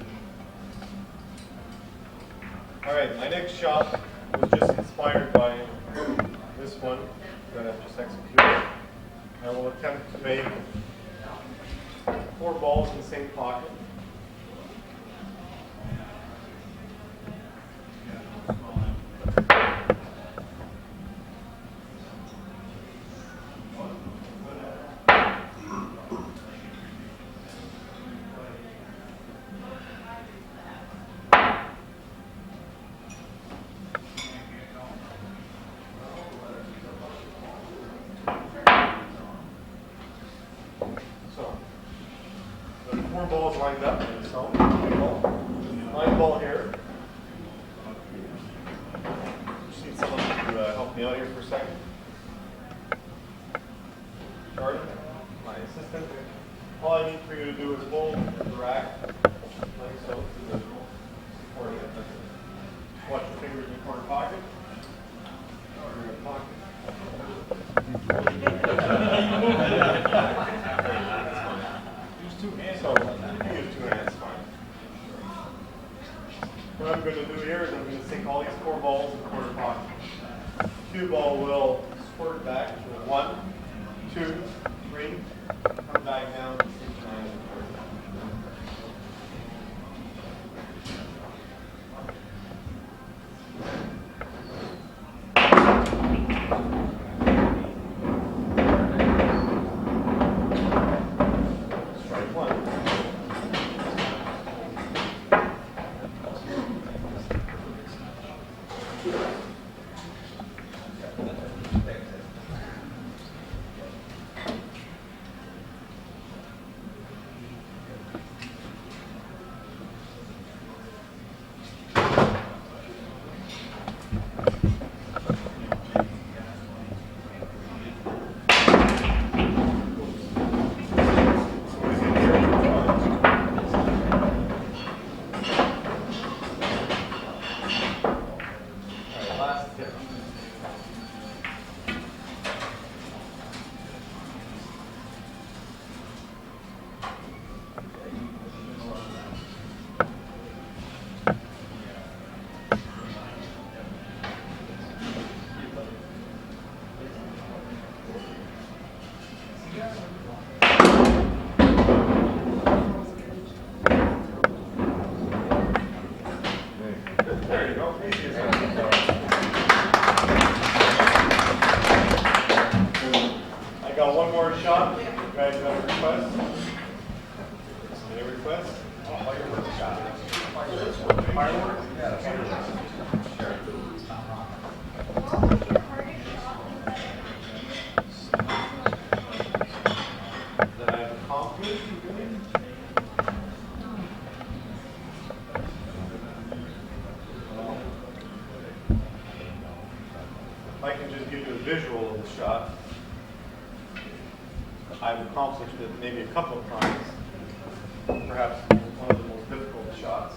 All right, my next shot was just inspired by this one that I've just executed. I will attempt to make 4 balls in the same pocket. Balls lined up in this home. Line ball here. me out here for a second. Jordan, my assistant. All I need for you to do is hold the rack like so to the corner. Watch your fingers in the corner pocket. Or your pocket. Use two hands. So, you can use two hands, fine. What I'm going to do here is I'm going to sink all these 4 balls in the corner pocket. Cue ball will squirt back to 1, 2, 3, come back down to 6, 9, and 4. Strike 1. Last tip. There you go. Easy as that. I got one more shot. You guys have a request? Any requests? Fireworks shot. Fireworks? That I have accomplished doing? I can just give you a visual of the shot. I've accomplished it maybe a couple of times. Perhaps one of the most difficult shots.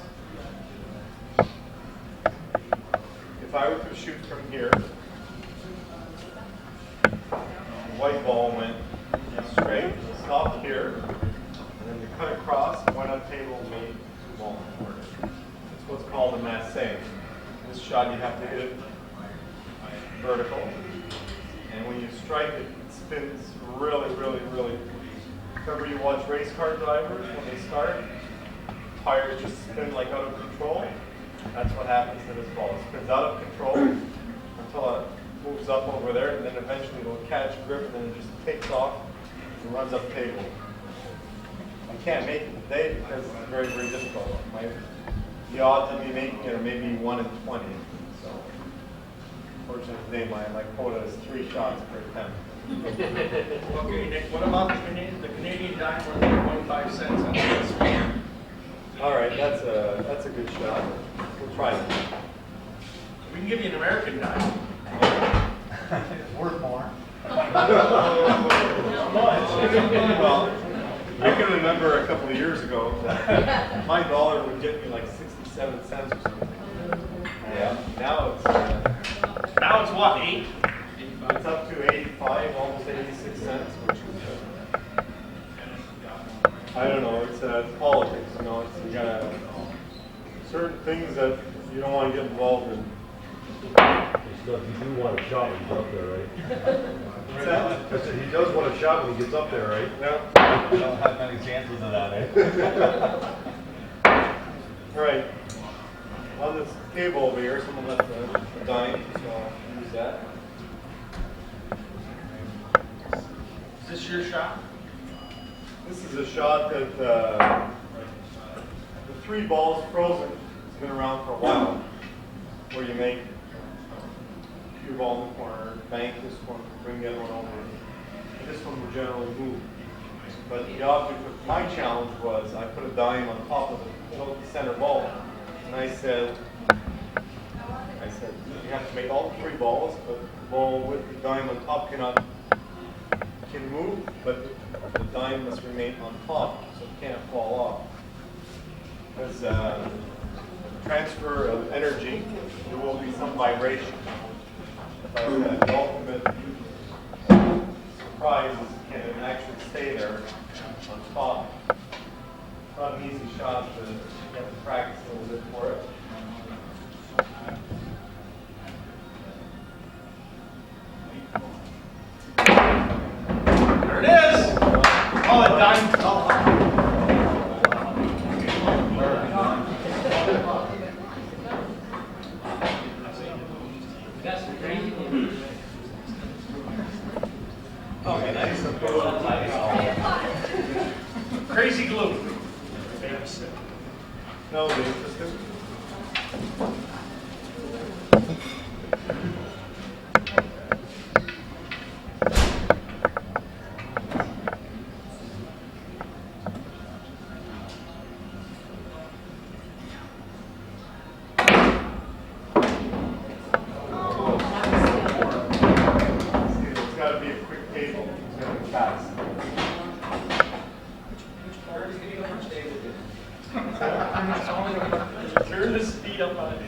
If I were to shoot from here, the white ball went straight, stopped here, and then you cut across, went up table, and made the ball forward. It's what's called a masse. This shot you have to hit it vertical, and when you strike it, it spins really, really, really. Remember you watch race car drivers when they start, tires just spin like out of control. That's what happens to this ball. It spins out of control until it moves up over there, and then eventually it will catch grip, and then it just takes off and runs up table. I can't make it today because it's very, very difficult. The odds of me making it are maybe 1 in 20. So, fortunately today my quota is 3 shots per attempt. Okay, Nick, what about the Canadian dime worth 25 cents on this? All right, that's a good shot. We'll try it. We can give you an American dime. It's worth more. Well, I can remember a couple of years ago that my dollar would get me like 67 cents or something. Yeah. Now it's what, 8? It's up to 85, almost 86 cents, which is, I don't know, it's politics, you know, you gotta, certain things that you don't want to get involved in. You do want a shot when he gets up there, right? What's that? I said he does want a shot when he gets up there, right? Yeah. You don't have many chances of that, eh? All right. On this table over here, someone left a dime, so I'll use that. Is this your shot? This is a shot that the 3 balls frozen. It's been around for a while, where you make a few balls in the corner, bank this one, bring the other one over. And this one will generally move. But the object of my challenge was I put a dime on top of the center ball, and I said, said, you have to make all 3 balls, but the ball with the dime on top can move, but the dime must remain on top, so it can't fall off. Because transfer of energy, there will be some vibration. But the ultimate surprise is can it actually stay there on top. It's not an easy shot, but you have to practice a little bit for it. There it is! Oh, the dime fell off. Okay, nice. Crazy glue. No, the system. It's got to be a quick table. It's got to be fast. Turn the speed up on it.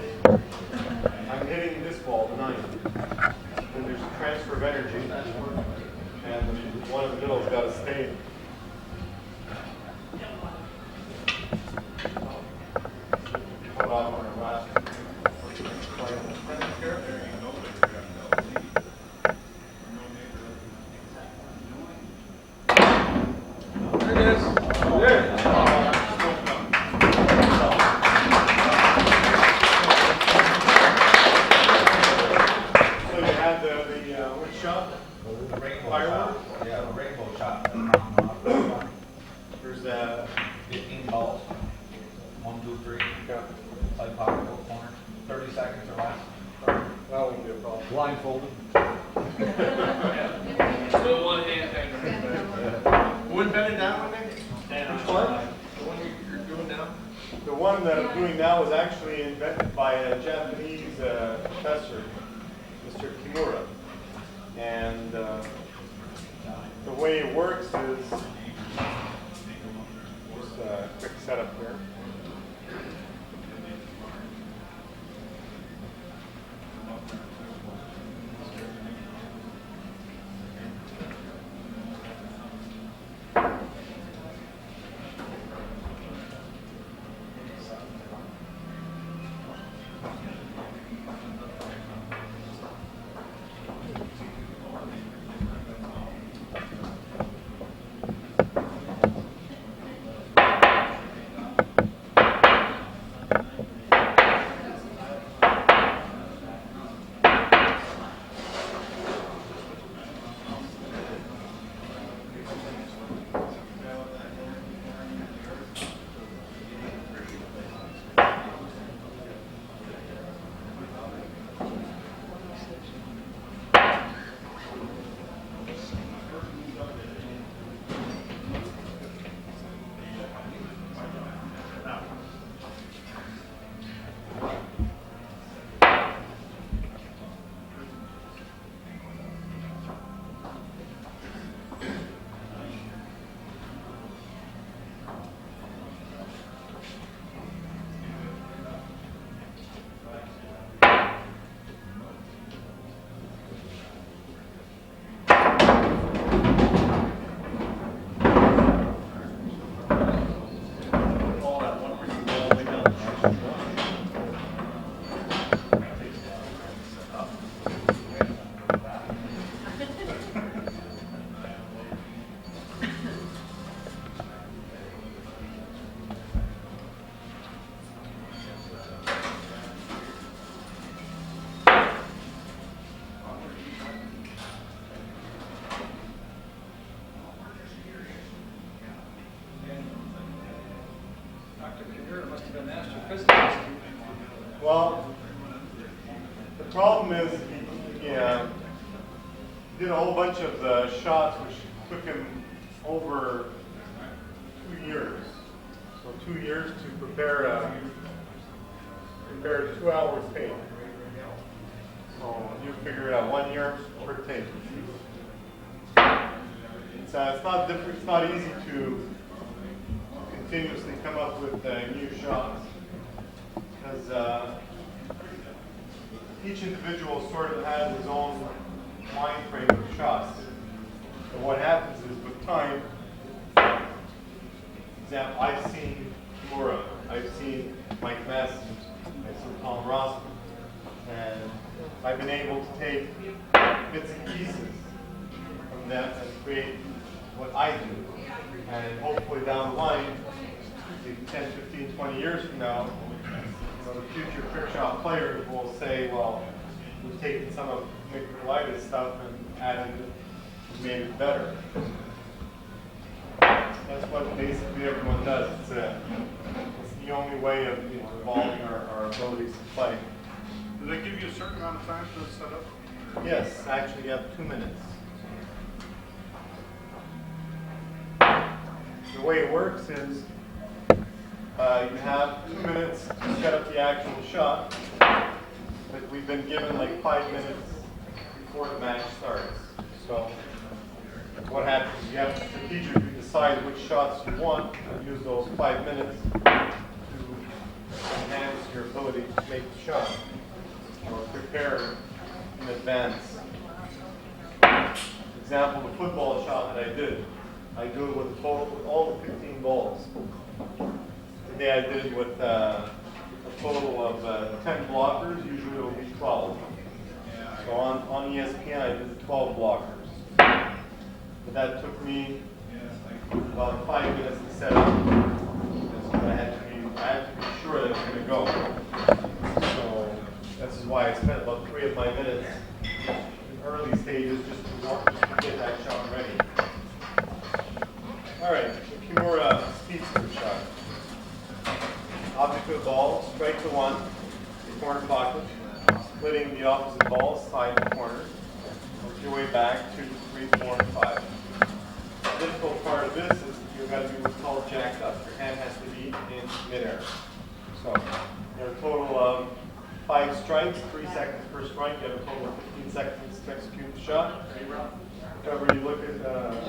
I'm hitting this ball, the 9. And there's a transfer of energy. And the one in the middle has got to stay. Hold on our last. There it is. There. So you had the which shot? The rainbow Firework? shot. Yeah, the rainbow shot. There's 15 balls. 1, 2, 3. Side pocket, little corner. 30 seconds or less. that won't be a problem. Blindfolded. Still one hand thing. Who invented that one, Nick? Which one? The one you're doing now? The one that I'm doing now was actually invented by a Japanese professor, Mr. Kimura. And the way it works is just a quick setup here. Well, the problem is he did a whole bunch of shots which took him over 2 years. So 2 years to prepare 2 hours tape. figure it out. 1 year per tape. It's not different. It's not easy to continuously come up with new shots because each individual sort of has his own mind frame of shots. So what happens is with time, for example, I've seen Kimura, I've seen Mike Mess, I've seen Tom Rossman, and I've been able to take bits and pieces from them and create what I do. And hopefully down the line, maybe 10, 15, 20 years from now, the future trick shot players will say, well, we've taken some of Nikolaidis stuff and added it and made it better. That's what basically everyone does. It's the only way of evolving our abilities to play. Do they give you a certain amount of time to set up? Yes, actually you have 2 minutes. The way it works is you have 2 minutes to set up the actual shot, but we've been given like 5 minutes before the match starts. So what happens is you have to strategically decide which shots you want and use those 5 minutes to enhance your ability to make the shot or prepare in advance. For example, the football shot that I do it with all the 15 balls. Today I did it with a total of 10 blockers, usually it will be 12. So on ESPN I did 12 blockers. But that took me about 5 minutes to set up. So I had to be sure that it was going to go. So this is why I spent about 3 of my minutes in early stages just to get that shot ready. Alright, the Kimura speed scoop shot. Object of the ball, strike the one, the corner pocket, splitting the opposite ball, side and corner. Work your way back, 2, 3, 4, and 5. The difficult part of this is you've got to do what's called jacked up. Your hand has to be in midair. So you have a total of 5 strikes, 3 seconds per strike. You have a total of 15 seconds to execute the shot. However, you look at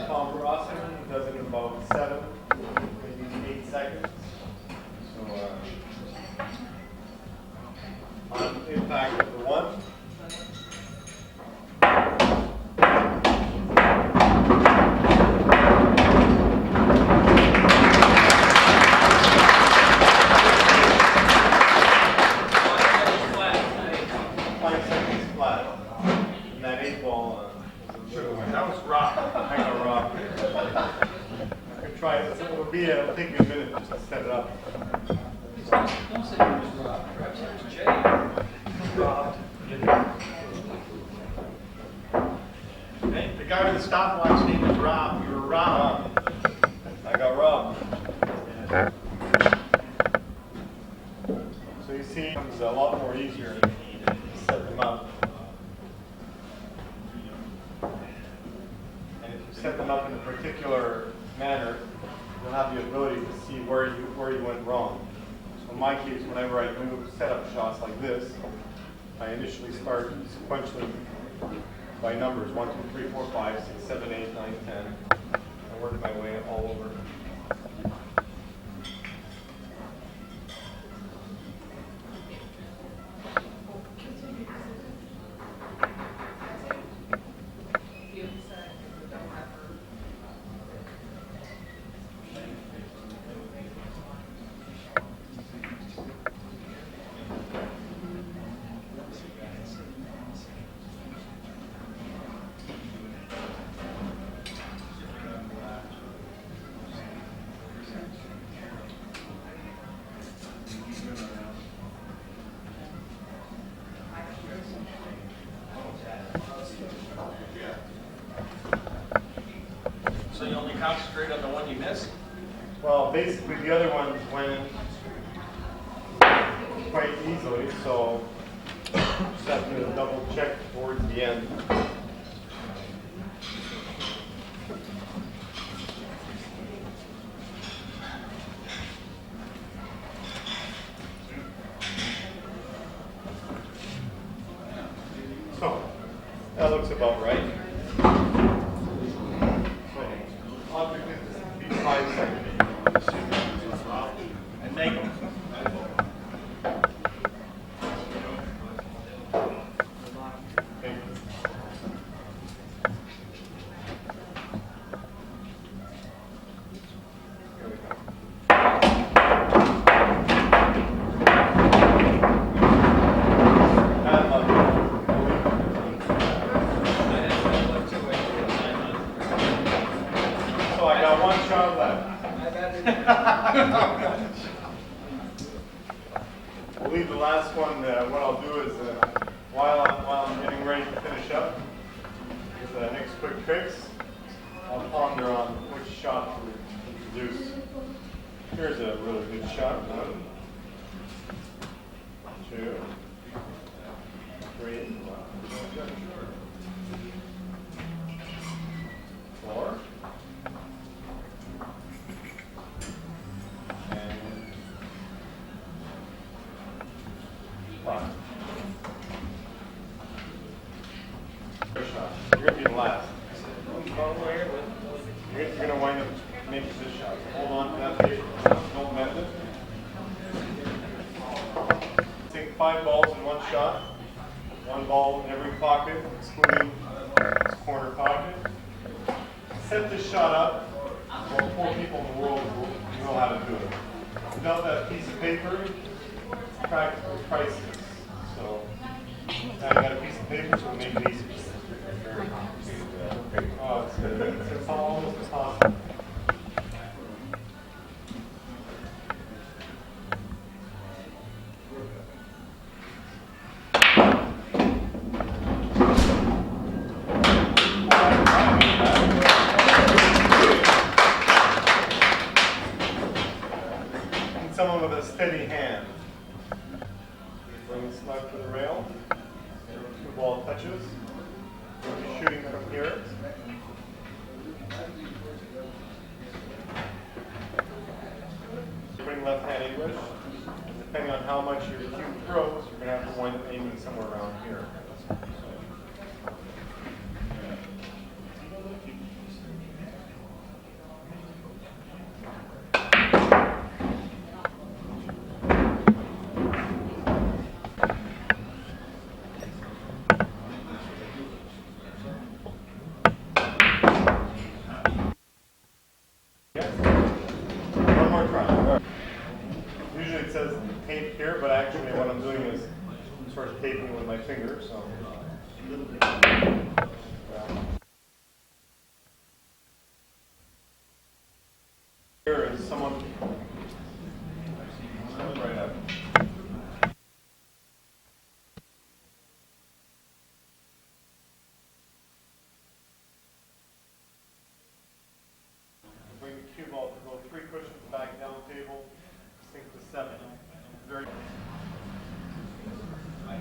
Tom Rossman, he does it in about 7, maybe 8 seconds. So on impact of the 1. It'll take me a minute just to set it up. Don't say it was Rob. Perhaps it was Jay. Rob. Hey, the guy with the stopwatch name is Rob. You were Rob. I got Rob. So you see, it's a lot more easier to set them up. And if you set them up in a particular manner, you'll have the ability to see where you went wrong. So in my case, whenever I do setup shots like this, I initially start sequentially by numbers 1, 2, 3, 4, 5, 6, 7, 8, 9, 10. I work my way all over. So you only concentrate on the one you missed? Well, basically the other ones went quite easily, so just have to double check towards the end. So That looks about right. Object is to be 5 seconds. And make them. So I got one shot left. We'll leave the last one. What I'll do is, while I'm getting ready to finish up, with the next quick tricks, I'll ponder on which shot to introduce. Here's a really good shot. 1, 2, 3, 4. And 5. First shot. You're going to be the last. You're going to wind up making this shot. Hold on to that paper. Don't mess it. Take 5 balls in one shot. 1 ball in every pocket, excluding this corner pocket. Set this shot up. Well, 4 people in the world know how to do it. Without that piece of paper, it's practically priceless. So now you got a piece of paper, so make it easy. Oh, it's almost impossible. Someone with a steady hand. Bring the slug to the rail. 2 ball touches. We'll be shooting from here. Bring left hand English. Depending on how much your cue throws, you're going to have to wind up aiming somewhere around here. One more try. Usually it says tape here, but actually what I'm doing is sort of taping with my finger. So. Here is someone right up. Bring the cue ball to go 3 cushions back down the table, sink to 7. Very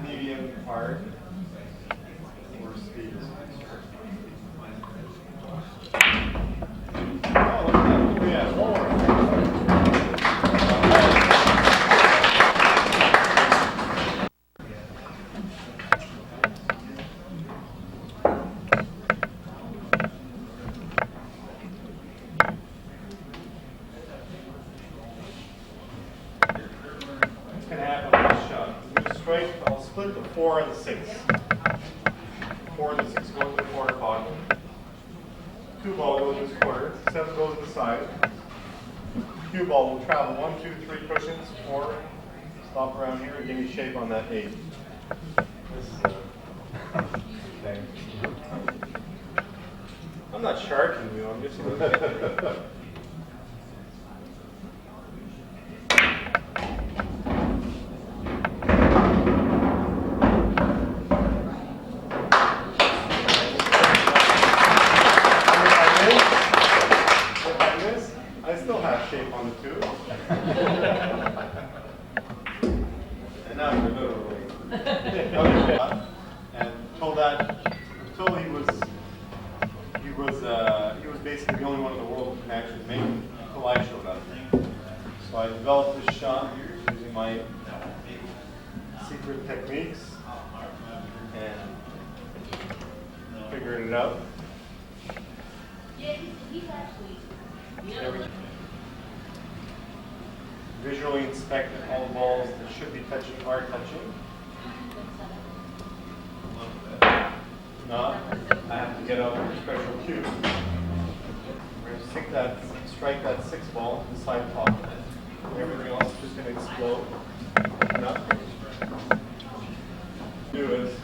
medium hard or speed. Oh, look at that. Oh, yeah, more. What's going to happen with this shot? I'm going to strike, I'll split the 4 and the 6. 4 and the 6 go in the corner pocket. 2 ball goes in this corner, 7 goes in the side. Cue ball will travel 1, 2, 3 cushions, 4, stop around here and give me shape on that 8. This thing. I'm not sharking you, I'm just going to I still have shape on the 2. And now you're literally. And until he was basically the only one in the world who can actually make Nikolaidis showed up. So I developed this shot using my secret techniques. And figuring it out. Visually inspect all the balls that should be touching are touching. Not, I have to get out a special cue. We're going to strike that 6 ball to the side pocket. Everything else is just going to explode. Not do is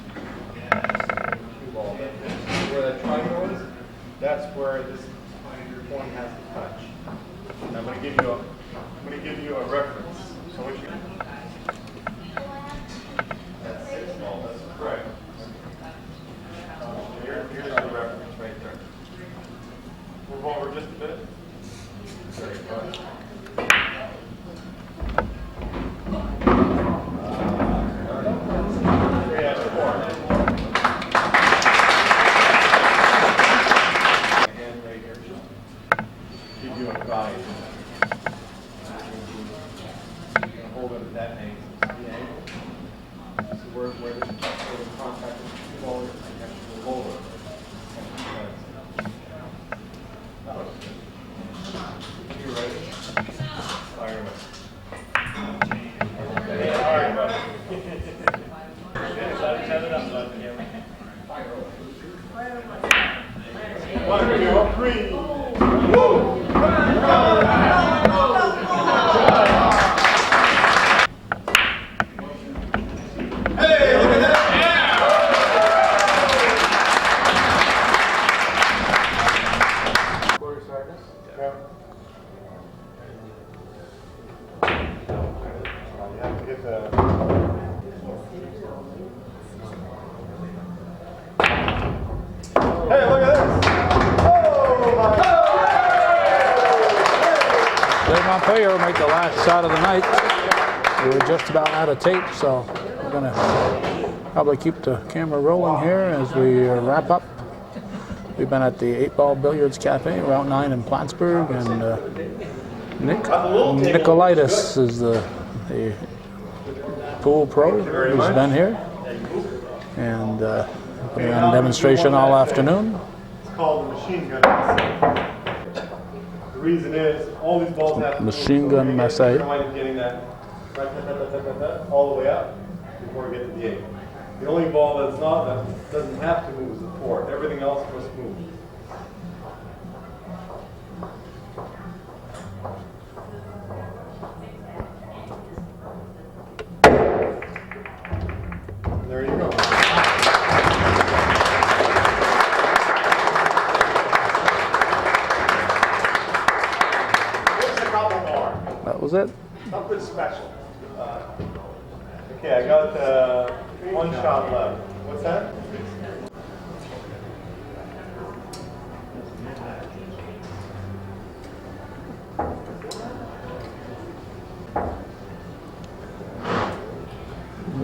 cue ball. Where that triangle is, that's where this point has to touch. And I'm going to give you a reference. So what you that's 6 ball. That's correct. Here's the reference right there. Move over just a bit. Very good. 3 out of 4. Hand right here. Give you a guide. You can hold it at that angle. See the angle? See where the contact is too low, you have to go over. You ready? Fire away. Okay, all right, buddy. One, 2, 3. Woo! Hey, look at that! Quarter seconds. Yeah. You have to get the. Hey, look at this! Oh my! Dave Montpellier will make the last shot of the night. We were just about out of tape, so we're going to probably keep the camera rolling here as we wrap up. We've been at the 8-Ball Billiards Cafe, Route 9 in Plattsburgh, and Nikolaidis is the pool pro who's been here, and putting on a demonstration all afternoon. It's called the machine gun message. The reason is all these balls have to Machine gun message. You don't mind getting that all the way up before we get to the 8. The only ball that doesn't have to move is the 4. Everything else must move. There you go. Just a couple more. That was it. Something special. Okay, I got 1 shot left. What's that?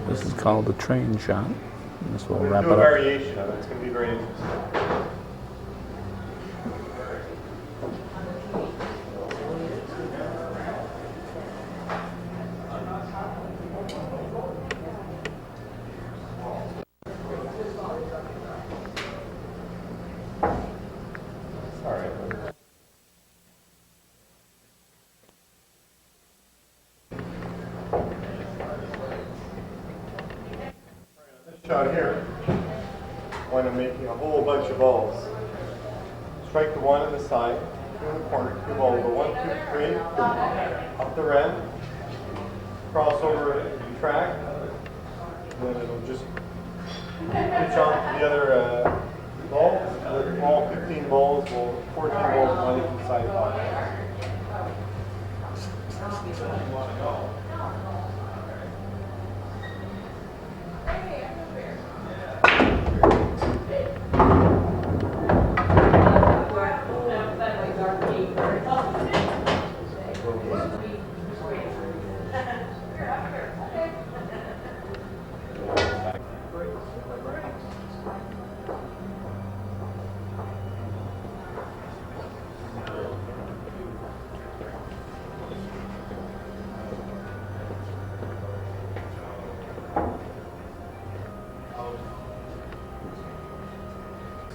This is called the train shot. This will We're wrap going to it do a up. variation of it. It's going to be very interesting. Sorry. This shot here, when I'm making a whole bunch of balls. Strike the 1 on the side, 2 in the corner, 2 balls over 1, 2, 3, up the red, cross over the track, and then it'll just pitch on to the other ball. All 15 balls will, 14 balls will run into the side pocket.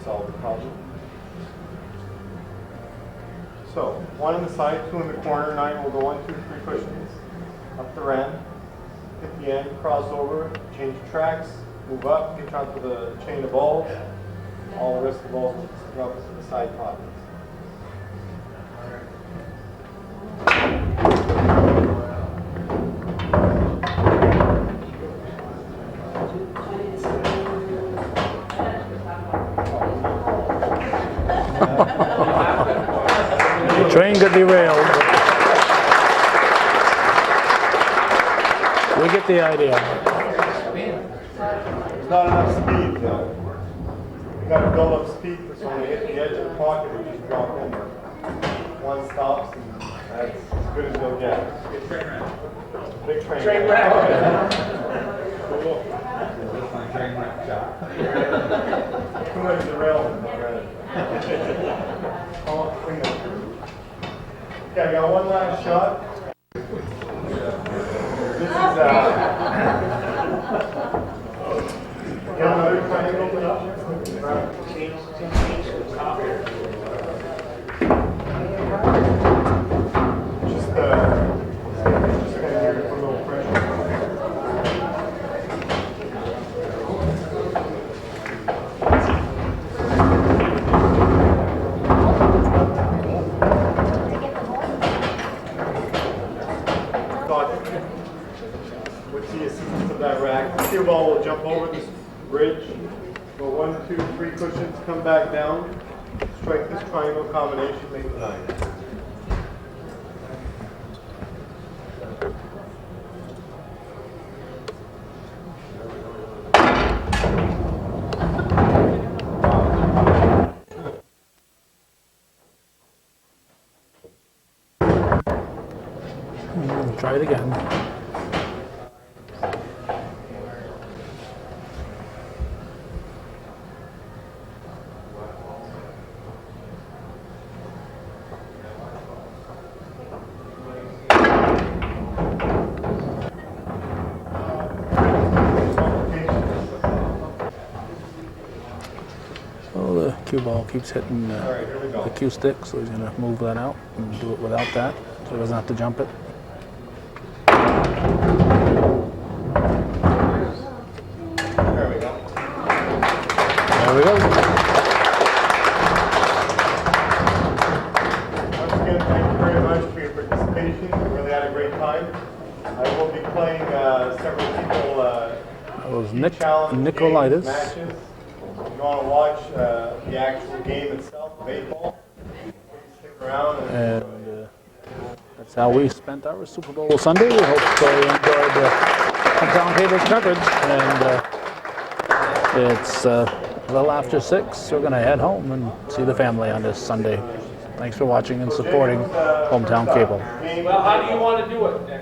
solve the problem. So, 1 on the side, 2 in the corner, 9 will go 1, 2, 3 cushions, up the ramp, hit the end, cross over, change tracks, move up, hitch onto the chain of balls. All the rest of the balls will drop to the side pockets. Train got derailed. We get the idea. There's not enough speed though. You gotta build up speed so when you hit the edge of the pocket, you just drop in there. One stops and that's as good as you'll get. Big train wreck. Big train wreck. Cool. This one train wreck shot. Too much derailment already. Oh, clean up. Okay, I got one last shot. This is get another triangle, just kind of here to put a little pressure. With the assistance of that rack, the cue ball will jump over this bridge. Go 1, 2, 3 cushions, come back down, strike this triangle combination, make the 9. Try it again. So the cue ball keeps hitting the cue stick, so he's going to move that out and do it without that, so he doesn't have to jump it. There we go. There we go. Once again, thank you very much for your participation. We really had a great time. I will be playing several people That was each challenge Nikolaidis. games, matches. If you want to watch the actual game itself of 8-ball, please stick around. And that's how we spent our Super Bowl Sunday. We hope you enjoyed the Hometown Cable's coverage. And it's a little after 6. We're going to head home and see the family on this Sunday. Thanks for watching and supporting Hometown Cable. Well, how do you want to do it, Nick?